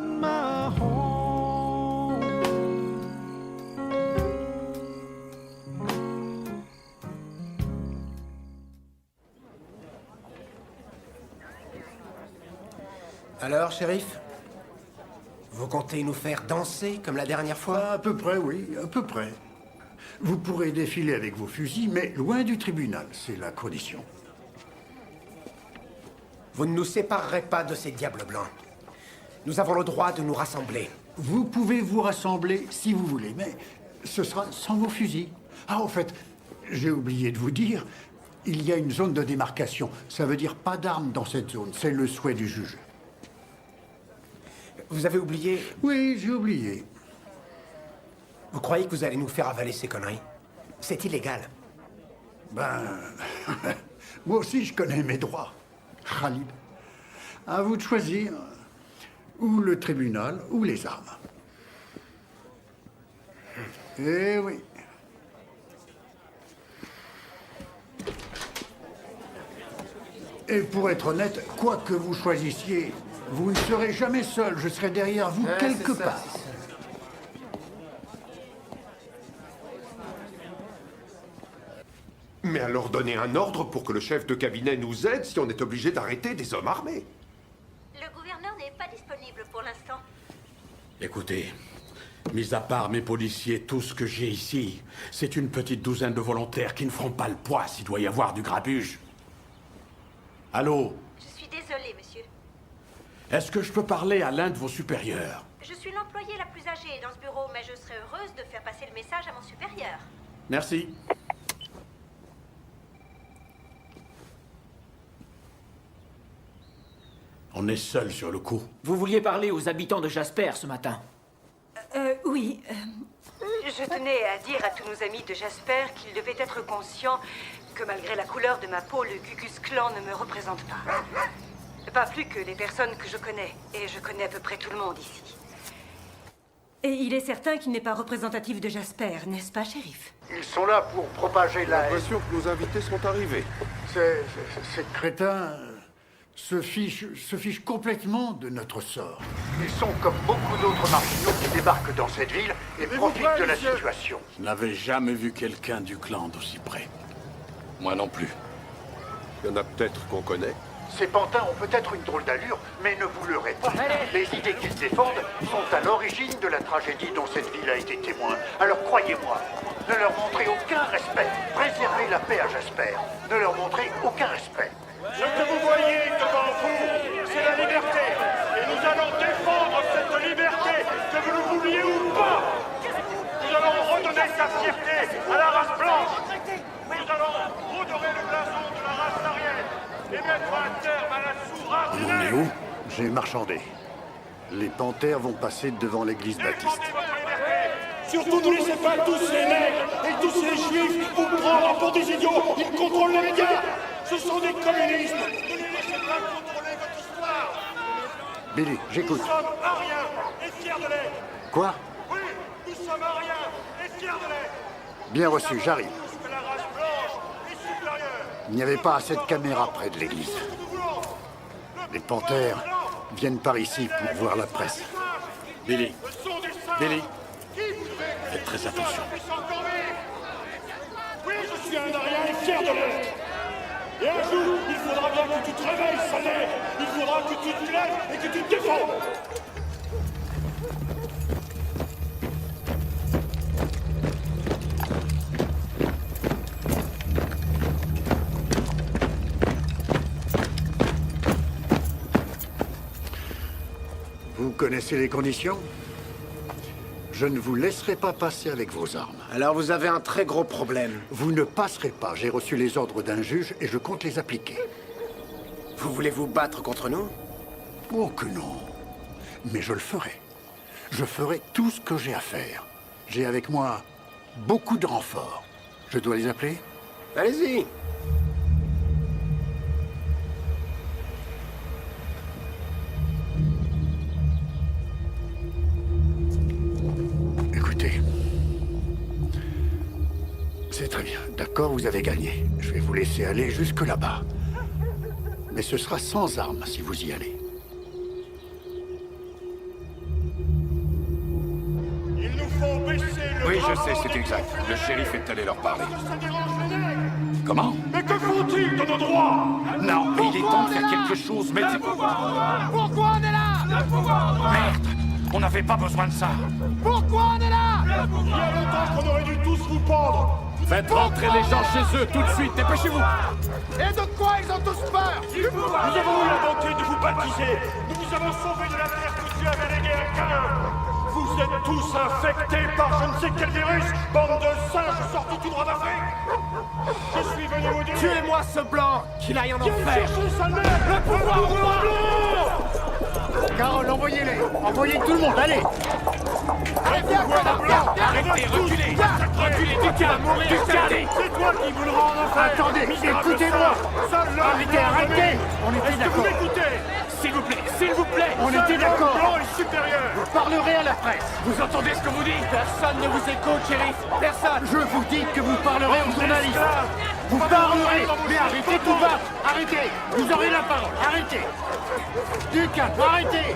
Alors, shérif? Vous comptez nous faire danser comme la dernière fois? À peu près, oui, à peu près. Vous pourrez défiler avec vos fusils, mais loin du tribunal, c'est la condition. Vous ne nous séparerez pas de ces diables blancs. Nous avons le droit de nous rassembler. Vous pouvez vous rassembler si vous voulez, mais ce sera sans vos fusils. Ah, en fait, j'ai oublié de vous dire, il y a une zone de démarcation. Ça veut dire pas d'armes dans cette zone, c'est le souhait du juge. Vous avez oublié? Oui, j'ai oublié. Vous croyez que vous allez nous faire avaler ces conneries? C'est illégal. Ben... moi aussi, je connais mes droits. Khalid, à vous de choisir. Ou le tribunal, ou les armes. Eh oui. Et pour être honnête, quoi que vous choisissiez, vous ne serez jamais seul. Je serai derrière vous quelque part. Mais alors donnez un ordre pour que le chef de cabinet nous aide si on est obligé d'arrêter des hommes armés. Le gouverneur n'est pas disponible pour l'instant. Écoutez, mis à part mes policiers, tout ce que j'ai ici, c'est une petite douzaine de volontaires qui ne feront pas le poids s'il doit y avoir du grabuge. Allô? Je suis désolée, monsieur. Est-ce que je peux parler à l'un de vos supérieurs? Je suis l'employée la plus âgée dans ce bureau, mais je serais heureuse de faire passer le message à mon supérieur. Merci. On est seul sur le coup. Vous vouliez parler aux habitants de Jasper ce matin? Oui. Je tenais à dire à tous nos amis de Jasper qu'ils devaient être conscients que malgré la couleur de ma peau, le Ku Klux Klan ne me représente pas. Pas plus que les personnes que je connais. Et je connais à peu près tout le monde ici. Et il est certain qu'il n'est pas représentatif de Jasper, n'est-ce pas, shérif? Ils sont là pour propager J'ai la haine. l'impression que nos invités sont arrivés. Ces crétins se fichent complètement de notre sort. Ils sont comme beaucoup d'autres marginaux qui débarquent dans cette ville et profitent de la situation. Je n'avais jamais vu quelqu'un du clan d'aussi près. Moi non plus. Il y en a peut-être qu'on connaît. Ces pantins ont peut-être une drôle d'allure, mais ne vous leurrez pas. Les idées qu'ils défendent sont à l'origine de la tragédie dont cette ville a été témoin. Alors croyez-moi, ne leur montrez aucun respect. Préservez la paix à Jasper. Ne leur montrez aucun respect. Ce que vous voyez devant vous, c'est la liberté. Et nous allons défendre cette liberté, que vous le vouliez ou pas. Nous allons redonner sa fierté à la race blanche. Nous allons redorer le blason de la race arienne et mettre un terme à la sous-race On est où? J'ai marchandé. Les panthères vont passer devant l'église baptiste. Surtout ne laissez pas tous les nègres et tous les juifs vous prendre pour des idiots. Ils contrôlent les médias. Ce sont des communistes. Ne les laissez pas contrôler votre histoire. Billy, j'écoute. Nous sommes ariens et fiers de l'être. Quoi? Oui, nous sommes ariens et fiers de l'être. Bien reçu, j'arrive. Que la race blanche est supérieure. Il n'y avait pas assez de caméras près de l'église. Les panthères viennent par ici pour voir la presse. Billy. Billy. Faites très attention. Oui, je suis un arien et fier de l'être. Et un jour, il faudra bien que tu te réveilles, saleté. Il faudra que tu te lèves et que tu te défendes. Vous connaissez les conditions? Je ne vous laisserai pas passer avec vos armes. Alors vous avez un très gros problème. Vous ne passerez pas. J'ai reçu les ordres d'un juge et je compte les appliquer. Vous voulez vous battre contre nous? Oh que non. Mais je le ferai. Je ferai tout ce que j'ai à faire. J'ai avec moi beaucoup de renforts. Je dois les appeler? Allez-y. Écoutez. C'est très bien. D'accord, vous avez gagné. Je vais vous laisser aller jusque là-bas. Mais ce sera sans armes si vous y allez. Il nous faut baisser le Oui, je drapeau sais, c'est des exact. Le shérif est allé leur parler. Ça dérange les nègres. Comment? Mais que font-ils de nos droits? Non, mais il est temps de faire quelque chose, mais... Pourquoi on est là? Merde! On n'avait pas besoin de ça. Pourquoi on est là? Il y a longtemps qu'on aurait dû tous vous pendre. Faites rentrer les gens chez eux tout de suite, dépêchez-vous. Et de quoi ils ont tous peur? Nous avons eu la bonté de vous baptiser. Nous vous avons sauvé de la terre que Dieu avait léguée à Cain. Vous êtes tous infectés par je ne sais quel virus, bande de singes sortis tout droit d'Afrique. Je suis venu vous dire... Tuez-moi ce blanc, qu'il aille en Viens enfer. chercher sa mère. Le pouvoir au blanc. Carole, envoyez-les. Envoyez tout le monde, allez. Arrêtez, Arrêtez, reculez. Reculez, du calme, du calme. C'est toi qui vous le rends en enfer. Attendez, écoutez-moi. Arrêtez. On était d'accord. Vous écoutez. S'il vous plaît, s'il vous plaît. On était d'accord. Le blanc est supérieur. Vous parlerez à la presse. Vous entendez ce que vous dites? Personne ne vous écoute, shérif. Personne. Je vous dis que vous parlerez aux journalistes. Vous parlerez. Mais arrêtez de vous battre. Arrêtez. Vous aurez la parole. Arrêtez. Du calme. Arrêtez.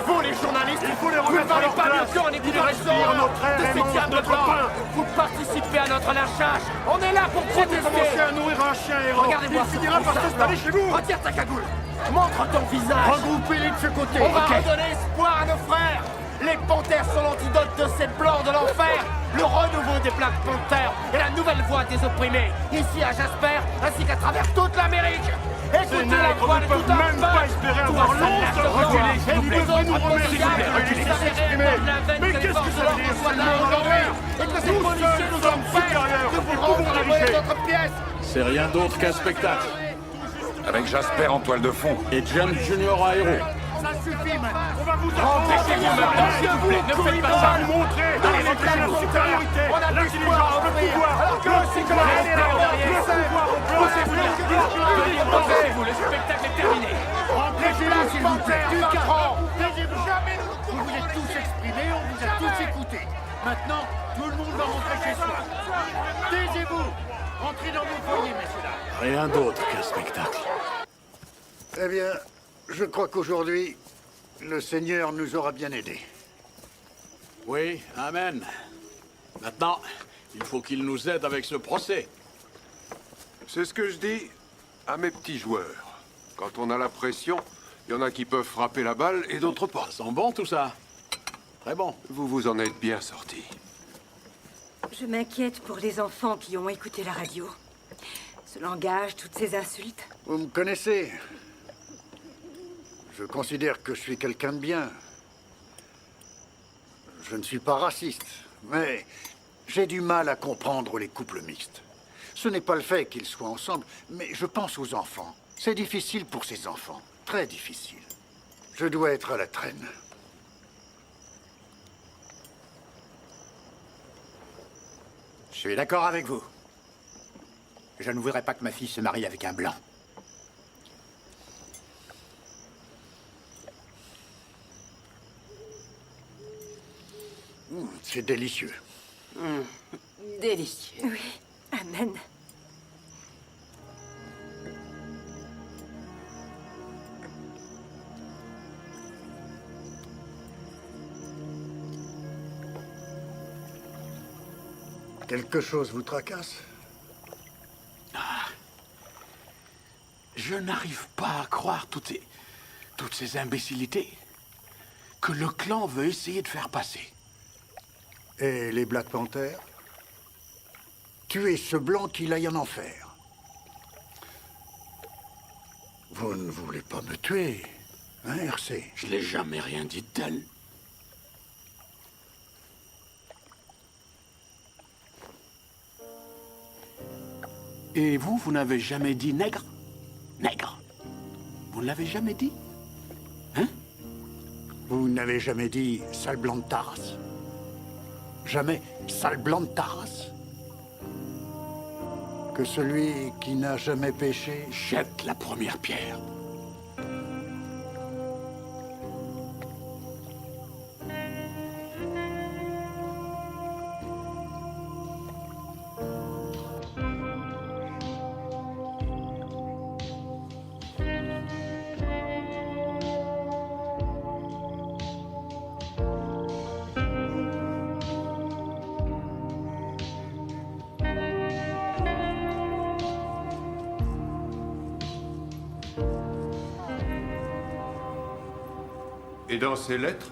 Vous, les journalistes, Il faut les vous ne remettre à parlez leur pas place. du corps en écoutant les respirent horreurs notre air de et ces mangent diables notre blancs. pain. Vous participez à notre lynchage. On est là pour Commencez protester. à nourrir un chien errant. Regardez-moi Il ce finira par visage s'installer blanc. chez vous. Retire ta cagoule. Montre ton visage. Regroupez-les de ce côté. On va Ok. redonner espoir à nos frères. Les panthères sont l'antidote de ces blancs de l'enfer. Le renouveau des Black Panthers et la nouvelle voix des opprimés. Ici à Jasper, ainsi qu'à travers toute l'Amérique. Écoutez la nègres voix ne de peuvent tout un même pas peuple. espérer Toi, avoir sale l'once lâche de blanc. reculer, s'il Et vous plaît. vous autres Nous remettre, s'il vous plaît, contribuables, reculez. vous savez S'exprimer. réellement de la veine Mais que les qu'est-ce que forces de ça veut l'ordre dire, soient là seulement aujourd'hui. l'envers? Et que ces Nous policiers seuls nous sommes empêchent supérieurs de vous et rendre pouvons et voler diriger. notre pièce. C'est rien d'autre qu'un spectacle. Avec Jasper en toile de fond. Et James Junior à héros. Ça suffit maintenant. On va vous Empêchez-vous maintenant, s'il vous plaît. Ne faites pas ça. vous montrer Allez, notre calmez-vous. supériorité, On a plus l'intelligence, d'espoir à le offrir. pouvoir, Alors que c'est que la haine est là derrière. Poussez-vous là. Veuillez posez-vous, le spectacle est terminé. Rentrez-les, s'il vous plaît. Du Par calme. an. Taisez-vous. Vous vous êtes tous exprimés, on vous a tous écoutés. Maintenant, tout le monde va rentrer chez soi. Taisez-vous. Rentrez dans vos foyers, messieurs dames. Rien d'autre qu'un spectacle. Eh bien, je crois qu'aujourd'hui, le Seigneur nous aura bien aidés. Oui, amen. Maintenant, il faut qu'il nous aide avec ce procès. C'est ce que je dis à mes petits joueurs. Quand on a la pression, il y en a qui peuvent frapper la balle et d'autres pas. Ça sent bon tout ça. Très bon. Vous vous en êtes bien sortis. Je m'inquiète pour les enfants qui ont écouté la radio. Ce langage, toutes ces insultes. Vous me connaissez. Je considère que je suis quelqu'un de bien. Je ne suis pas raciste, mais j'ai du mal à comprendre les couples mixtes. Ce n'est pas le fait qu'ils soient ensemble, mais je pense aux enfants. C'est difficile pour ces enfants, très difficile. Je dois être à la traîne. Je suis d'accord avec vous. Je ne voudrais pas que ma fille se marie avec un blanc. C'est délicieux. Délicieux. Oui, amen. Quelque chose vous tracasse? Je n'arrive pas à croire toutes ces imbécilités que le clan veut essayer de faire passer. Et les Black Panthers? Tuer ce blanc qu'il aille en enfer. Vous ne voulez pas me tuer, hein, RC? Je n'ai jamais rien dit de tel. Et vous, vous n'avez jamais dit nègre? Nègre. Vous ne l'avez jamais dit? Hein? Vous n'avez jamais dit sale blanc de ta race? Jamais sale blanc de ta race? Que celui qui n'a jamais péché jette la première pierre. Et dans ses lettres,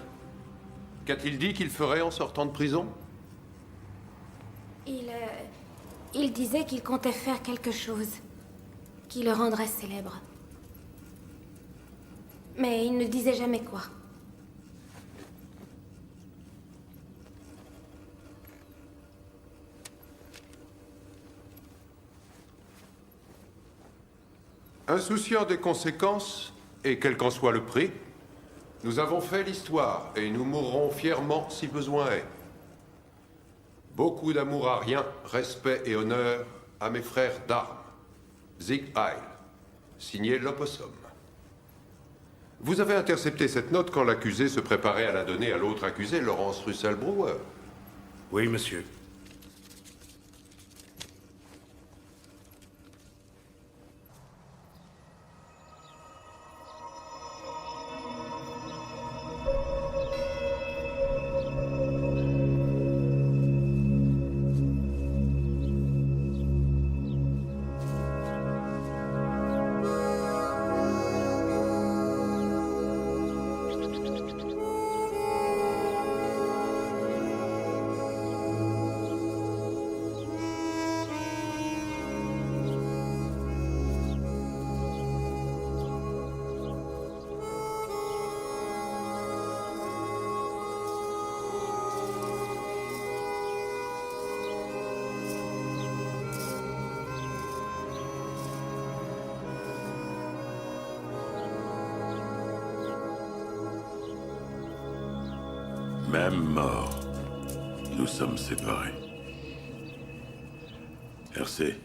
qu'a-t-il dit qu'il ferait en sortant de prison? Il disait qu'il comptait faire quelque chose qui le rendrait célèbre. Mais il ne disait jamais quoi. Insouciant des conséquences, et quel qu'en soit le prix, nous avons fait l'histoire et nous mourrons fièrement si besoin est. Beaucoup d'amour à rien, respect et honneur à mes frères d'armes. Zig Heil, signé l'Opossum. Vous avez intercepté cette note quand l'accusé se préparait à la donner à l'autre accusé, Laurence Russell-Brewer. Oui, monsieur. Même mort, nous sommes séparés. RC,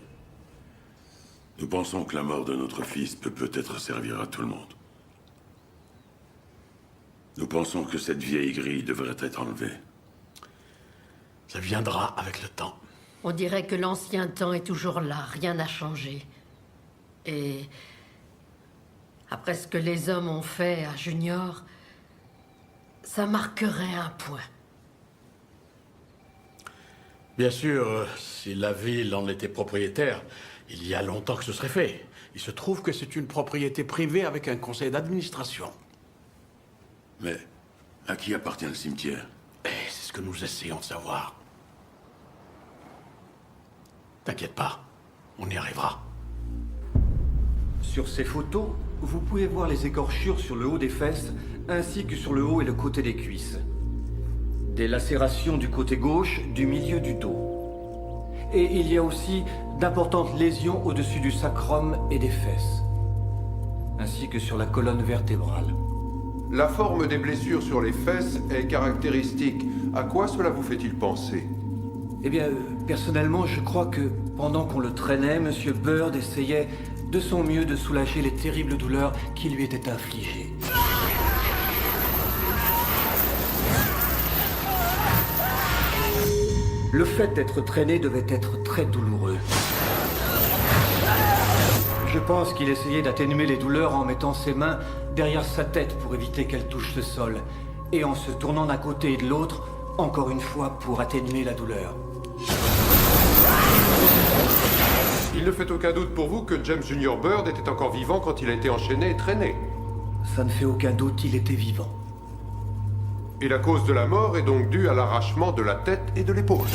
nous pensons que la mort de notre fils peut peut-être servir à tout le monde. Nous pensons que cette vieille grille devrait être enlevée. Ça viendra avec le temps. On dirait que l'ancien temps est toujours là, rien n'a changé. Et après ce que les hommes ont fait à Junior, ça marquerait un point. Bien sûr, si la ville en était propriétaire, il y a longtemps que ce serait fait. Il se trouve que c'est une propriété privée avec un conseil d'administration. Mais à qui appartient le cimetière? C'est ce que nous essayons de savoir. T'inquiète pas, on y arrivera. Sur ces photos, vous pouvez voir les écorchures sur le haut des fesses, ainsi que sur le haut et le côté des cuisses. Des lacérations du côté gauche, du milieu du dos. Et il y a aussi d'importantes lésions au-dessus du sacrum et des fesses, ainsi que sur la colonne vertébrale. La forme des blessures sur les fesses est caractéristique. À quoi cela vous fait-il penser? Eh bien, personnellement, je crois que pendant qu'on le traînait, M. Bird essayait de son mieux de soulager les terribles douleurs qui lui étaient infligées. Le fait d'être traîné devait être très douloureux. Je pense qu'il essayait d'atténuer les douleurs en mettant ses mains derrière sa tête pour éviter qu'elle touche le sol, et en se tournant d'un côté et de l'autre, encore une fois pour atténuer la douleur. Il ne fait aucun doute pour vous que James Junior Bird était encore vivant quand il a été enchaîné et traîné. Ça ne fait aucun doute, il était vivant. Et la cause de la mort est donc due à l'arrachement de la tête et de l'épaule.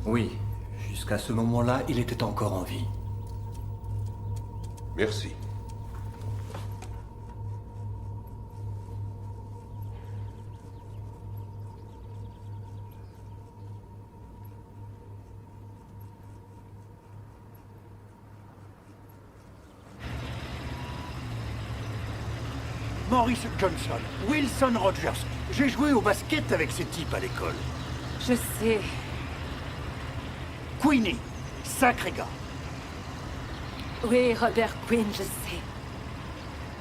Oui, jusqu'à ce moment-là, il était encore en vie. Merci. Maurice Johnson, Wilson Rogers. J'ai joué au basket avec ces types à l'école. Je sais. Queenie, sacré gars. Oui, Robert Quinn, je sais.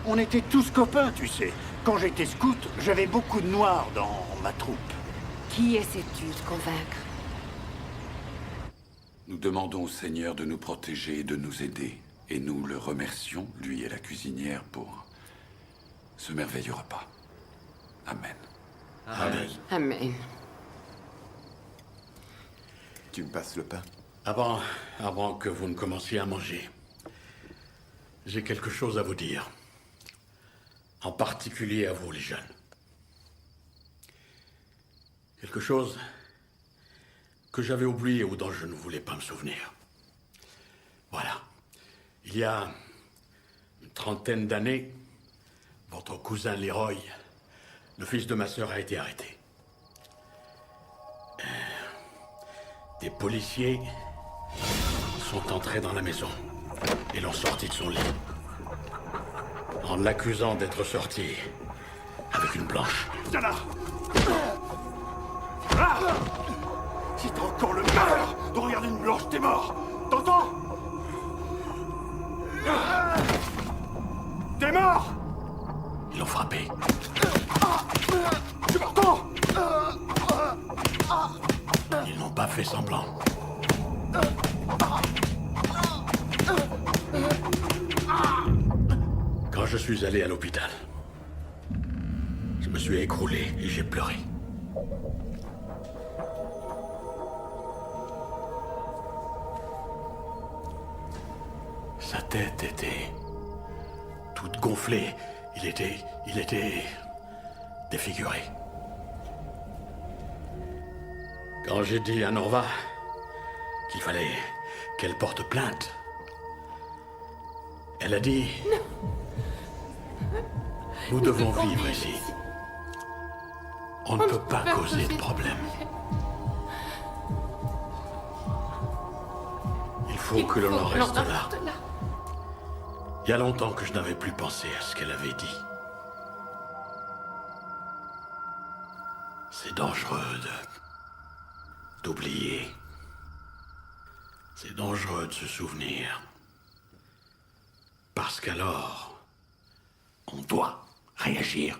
On était tous copains, tu sais. Quand j'étais scout, j'avais beaucoup de noirs dans ma troupe. Qui essaies-tu de convaincre? Nous demandons au Seigneur de nous protéger et de nous aider. Et nous le remercions, lui et la cuisinière, pour ce merveilleux repas. Amen. Amen. Amen. Tu me passes le pain? Avant que vous ne commenciez à manger, j'ai quelque chose à vous dire. En particulier à vous, les jeunes. Quelque chose que j'avais oublié ou dont je ne voulais pas me souvenir. Voilà. Il y a une trentaine d'années, votre cousin Leroy, le fils de ma sœur, a été arrêté. Des policiers sont entrés dans la maison et l'ont sorti de son lit, en l'accusant d'être sorti avec une blanche. Viens là! Ah! Si t'as encore le malheur de regarder une blanche, t'es mort! T'entends? T'es mort! Ils l'ont frappé. Tu m'entends? Ils n'ont pas fait semblant. Quand je suis allé à l'hôpital, je me suis écroulé et j'ai pleuré. Sa tête était toute gonflée. Il était défiguré. Quand j'ai dit à Norva qu'il fallait qu'elle porte plainte, elle a dit... Nous devons vivre ici. On ne peut pas causer de problème. Il faut que l'on en reste là. Il y a longtemps que je n'avais plus pensé à ce qu'elle avait dit. C'est dangereux d'oublier. C'est dangereux de se souvenir. Parce qu'alors, on doit réagir.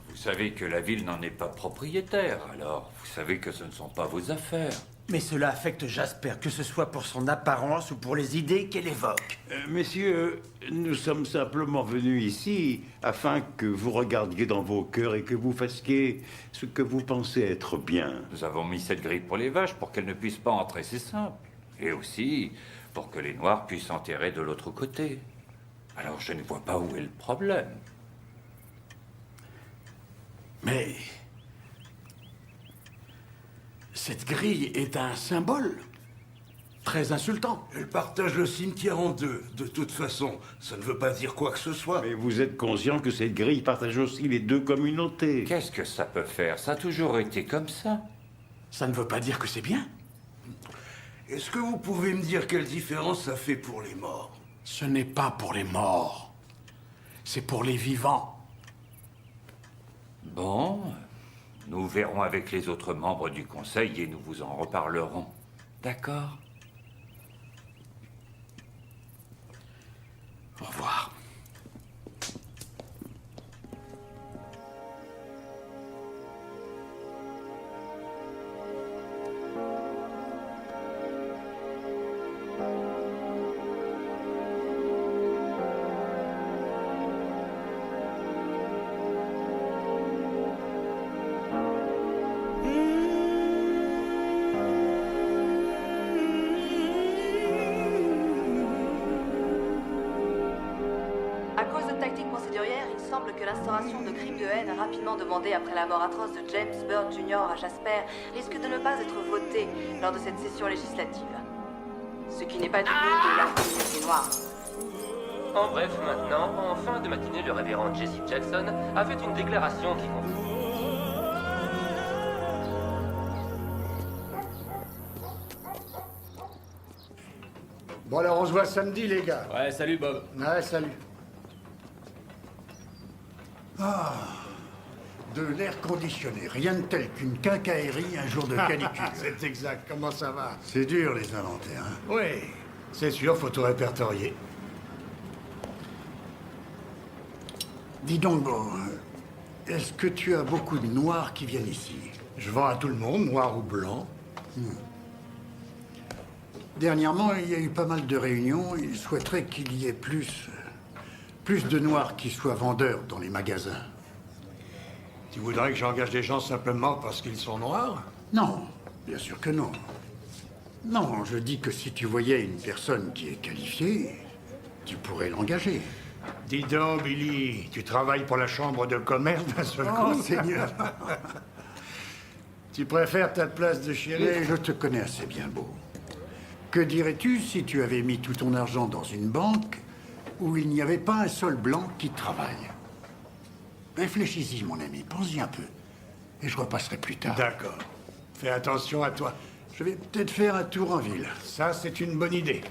Vous savez que la ville n'en est pas propriétaire, alors vous savez que ce ne sont pas vos affaires. Mais cela affecte Jasper, que ce soit pour son apparence ou pour les idées qu'elle évoque. Messieurs, nous sommes simplement venus ici afin que vous regardiez dans vos cœurs et que vous fassiez ce que vous pensez être bien. Nous avons mis cette grille pour les vaches pour qu'elles ne puissent pas entrer, c'est simple. Et aussi pour que les Noirs puissent enterrer de l'autre côté. Alors je ne vois pas où est le problème. Mais... cette grille est un symbole très insultant. Elle partage le cimetière en deux. De toute façon, ça ne veut pas dire quoi que ce soit. Mais vous êtes conscient que cette grille partage aussi les deux communautés. Qu'est-ce que ça peut faire? Ça a toujours été comme ça. Ça ne veut pas dire que c'est bien. Est-ce que vous pouvez me dire quelle différence ça fait pour les morts? Ce n'est pas pour les morts. C'est pour les vivants. Bon, nous verrons avec les autres membres du conseil et nous vous en reparlerons. D'accord? Au revoir. À cause de tactiques procédurières, il semble que l'instauration de crimes de haine rapidement demandés après la mort atroce de James Byrd Jr. à Jasper risque de ne pas être votée lors de cette session législative. Ce qui n'est pas du goût de la communauté noire. En bref, maintenant, en fin de matinée, le révérend Jesse Jackson a fait une déclaration qui conclut. Bon alors on se voit samedi les gars. Ouais, salut Bob. Ouais, salut. Ah, de l'air conditionné. Rien de tel qu'une quincaillerie un jour de canicule. C'est exact. Comment ça va? C'est dur les inventaires. Hein. Oui, c'est sûr, faut tout répertorier. Dis donc, bon, est-ce que tu as beaucoup de Noirs qui viennent ici? Je vends à tout le monde, noir ou blanc. Dernièrement, il y a eu pas mal de réunions. Ils souhaiteraient qu'il y ait plus de noirs qui soient vendeurs dans les magasins. Tu voudrais que j'engage des gens simplement parce qu'ils sont noirs? Non, bien sûr que non. Non, je dis que si tu voyais une personne qui est qualifiée, tu pourrais l'engager. Dis donc, Billy, tu travailles pour la chambre de commerce d'un seul Oh, coup? Seigneur. Tu préfères ta place de chéri? Mais je te connais assez bien, Beau. Que dirais-tu si tu avais mis tout ton argent dans une banque où il n'y avait pas un seul blanc qui travaille? Réfléchis-y, mon ami, pense-y un peu. Et je repasserai plus tard. D'accord. Fais attention à toi. Je vais peut-être faire un tour en ville. Ça, c'est une bonne idée.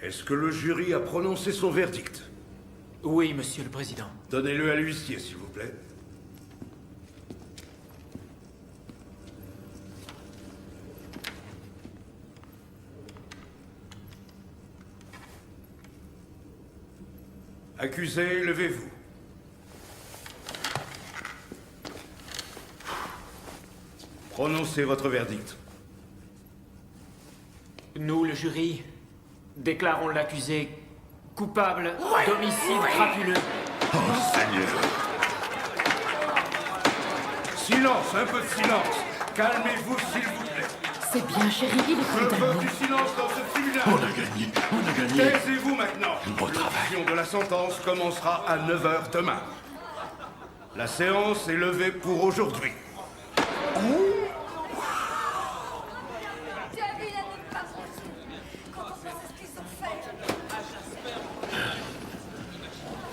Est-ce que le jury a prononcé son verdict? Oui, Monsieur le Président. Donnez-le à l'huissier, s'il vous plaît. Accusé, levez-vous. Prononcez votre verdict. Nous, le jury, déclarons l'accusé coupable d'homicide crapuleux. Oh, Seigneur. Silence, un peu de silence. Calmez-vous, s'il vous plaît. C'est bien, chérie, il est Je veux condamné. du silence dans ce tribunal. On a gagné. Taisez-vous maintenant. Bon travail. L'exécution de la sentence commencera à 9 h demain. La séance est levée pour aujourd'hui.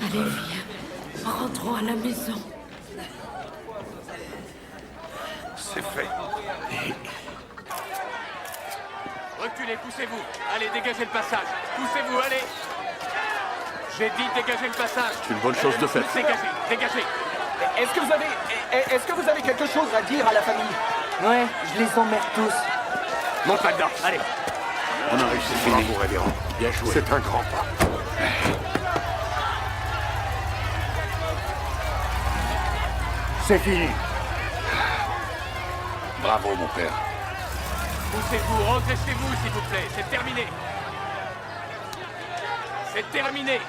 Allez, viens. Rentrons à la maison. C'est fait. Reculez, poussez-vous. Allez, dégagez le passage. Poussez-vous, allez. J'ai dit dégagez le passage. C'est une bonne chose de faite. Dégagez, dégagez. Est-ce que vous avez quelque chose à dire à la famille? Ouais, je les emmerde tous. Monte là-dedans, allez. On a réussi. Bravo, révérend. Bien joué. C'est un grand pas. C'est fini. Bravo, mon père. Poussez-vous, rentrez chez vous, s'il vous plaît. C'est terminé. C'est terminé.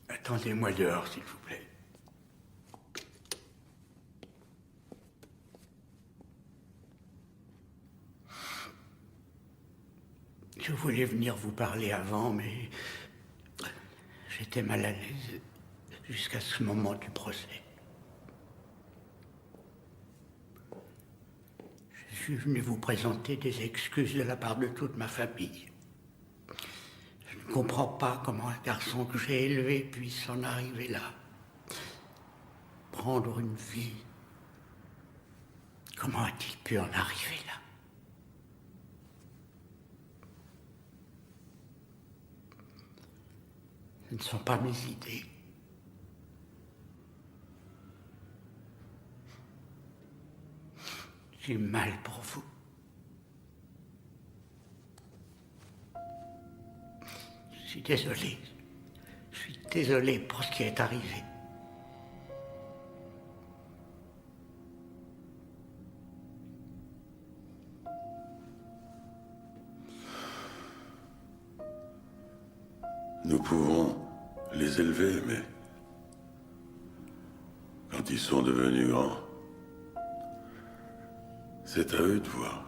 Attendez-moi dehors, s'il vous plaît. Je voulais venir vous parler avant, mais j'étais mal à l'aise jusqu'à ce moment du procès. Je suis venu vous présenter des excuses de la part de toute ma famille. Je ne comprends pas comment un garçon que j'ai élevé puisse en arriver là. Prendre une vie. Comment a-t-il pu en arriver là? Ce ne sont pas mes idées. J'ai mal pour vous. Je suis désolé. Je suis désolé pour ce qui est arrivé. Nous pouvons les élever, mais quand ils sont devenus grands, c'est à eux de voir.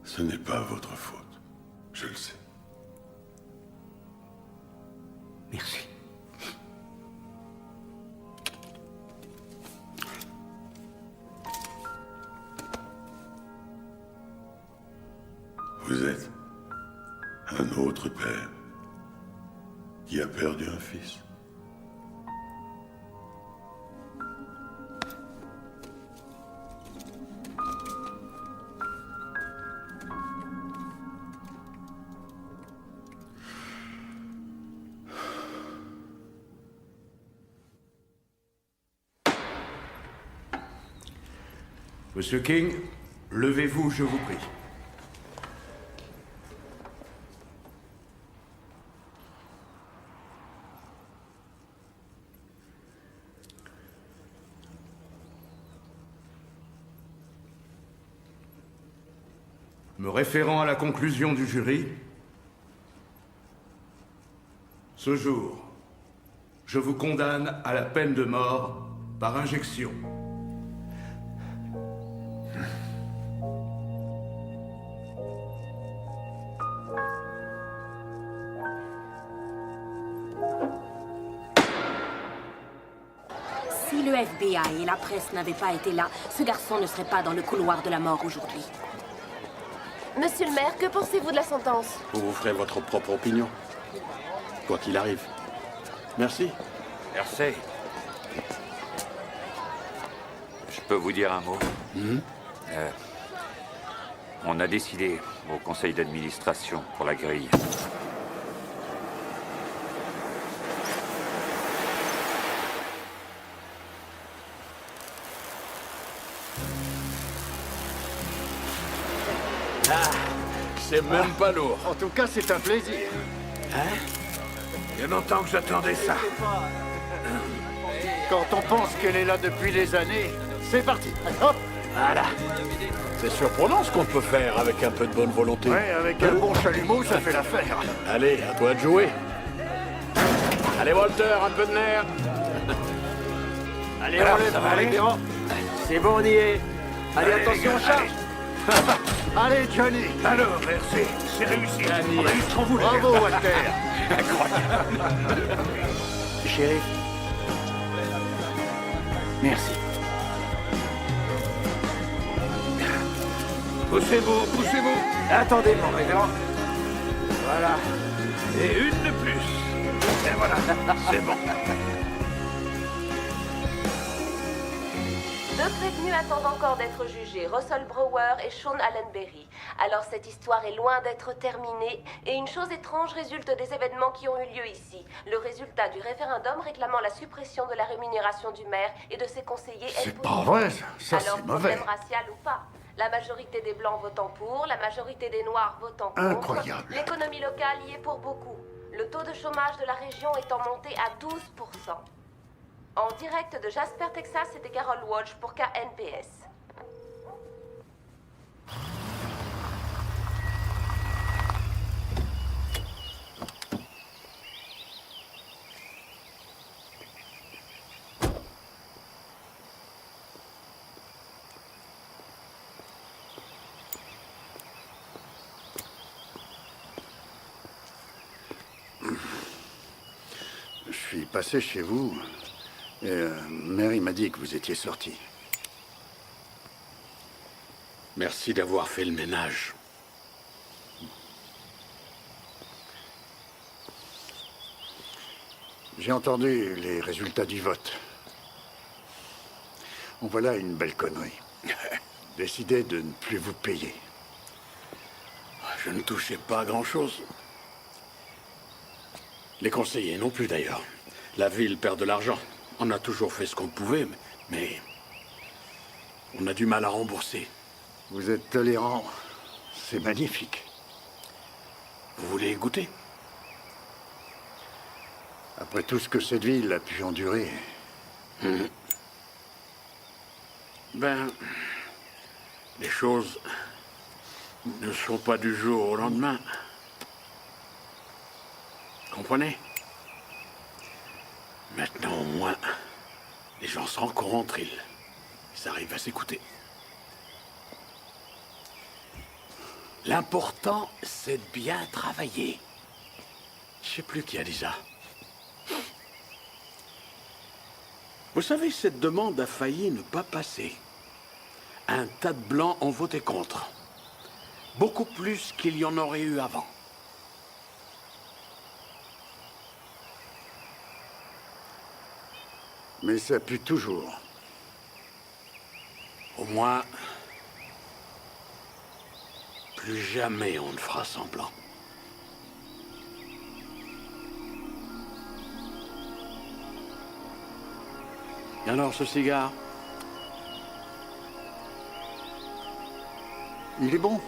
Ce n'est pas votre faute, je le sais. Merci. Vous êtes un autre père qui a perdu un fils. Monsieur King, levez-vous, je vous prie. Me référant à la conclusion du jury, ce jour, je vous condamne à la peine de mort par injection. Si le FBI et la presse n'avaient pas été là, ce garçon ne serait pas dans le couloir de la mort aujourd'hui. Monsieur le maire, que pensez-vous de la sentence? Vous vous ferez votre propre opinion. Quoi qu'il arrive. Merci. Merci. Je peux vous dire un mot? On a décidé au conseil d'administration pour la grille. C'est même pas lourd. En tout cas, c'est un plaisir. Hein? Il y a longtemps que j'attendais ça. Quand on pense qu'elle est là depuis des années, c'est parti. Hop. Voilà. C'est surprenant ce qu'on peut faire avec un peu de bonne volonté. Ouais, avec un bon chalumeau, ça fait l'affaire. Allez, à toi de jouer. Allez, Walter, un peu de nerf. Allez, Alors, on lève, ça va allez, aller c'est bon, on y est. Allez, attention, les gars, charge. Allez, Johnny. Alors, merci. C'est réussi. On a eu ce qu'on voulait. Bravo, Walter. Shérif. Merci. Poussez-vous, poussez-vous. Attendez, mon révérend. Voilà. Et une de plus. Et voilà, c'est bon. Deux prévenus attendent encore d'être jugés, Russell Brower et Sean Allenberry. Alors cette histoire est loin d'être terminée, et une chose étrange résulte des événements qui ont eu lieu ici. Le résultat du référendum réclamant la suppression de la rémunération du maire et de ses conseillers est C'est pas vrai, ça Alors, c'est mauvais. problème racial ou pas, la majorité des Blancs votant pour, la majorité des Noirs votant contre. Incroyable. L'économie locale y est pour beaucoup. Le taux de chômage de la région étant monté à 12%. En direct de Jasper, Texas, c'était Carol Walsh pour KNPS. Je suis passé chez vous et Mary m'a dit que vous étiez sorti. Merci d'avoir fait le ménage. J'ai entendu les résultats du vote. En voilà une belle connerie. Décidé de ne plus vous payer. Je ne touchais pas à grand-chose. Les conseillers non plus, d'ailleurs. La ville perd de l'argent. On a toujours fait ce qu'on pouvait, mais on a du mal à rembourser. Vous êtes tolérant. C'est magnifique. Vous voulez goûter? Après tout ce que cette ville a pu endurer. Ben, les choses ne sont pas du jour au lendemain. Comprenez? Maintenant, au moins, les gens se rencontrent, ils arrivent à s'écouter. L'important, c'est de bien travailler. Je sais plus qui a dit ça. Vous savez, cette demande a failli ne pas passer. Un tas de blancs ont voté contre. Beaucoup plus qu'il y en aurait eu avant. Mais ça pue toujours. Au moins, plus jamais on ne fera semblant. Et alors, ce cigare? Il est bon.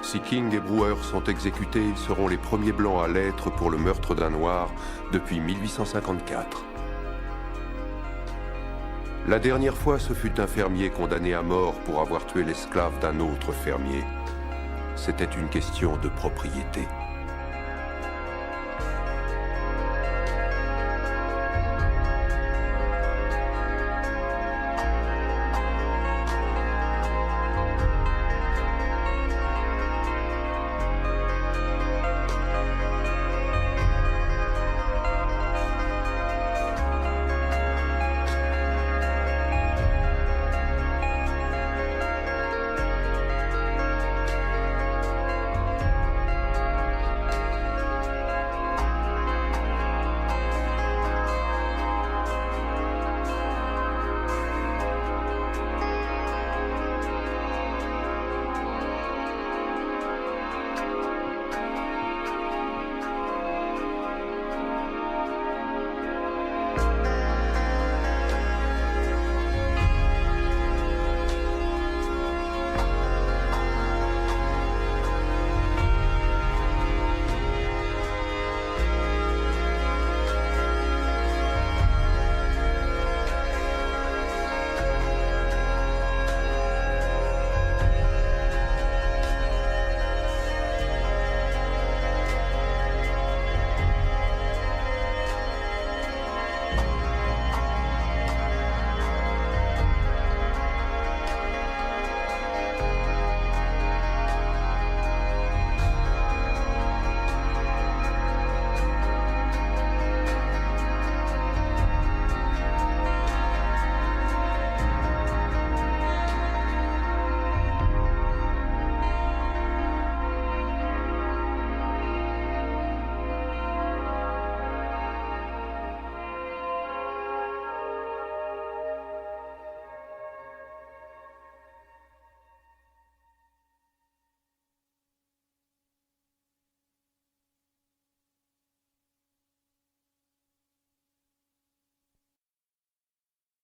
Si King et Brewer sont exécutés, ils seront les premiers blancs à l'être pour le meurtre d'un noir depuis 1854. La dernière fois, ce fut un fermier condamné à mort pour avoir tué l'esclave d'un autre fermier. C'était une question de propriété.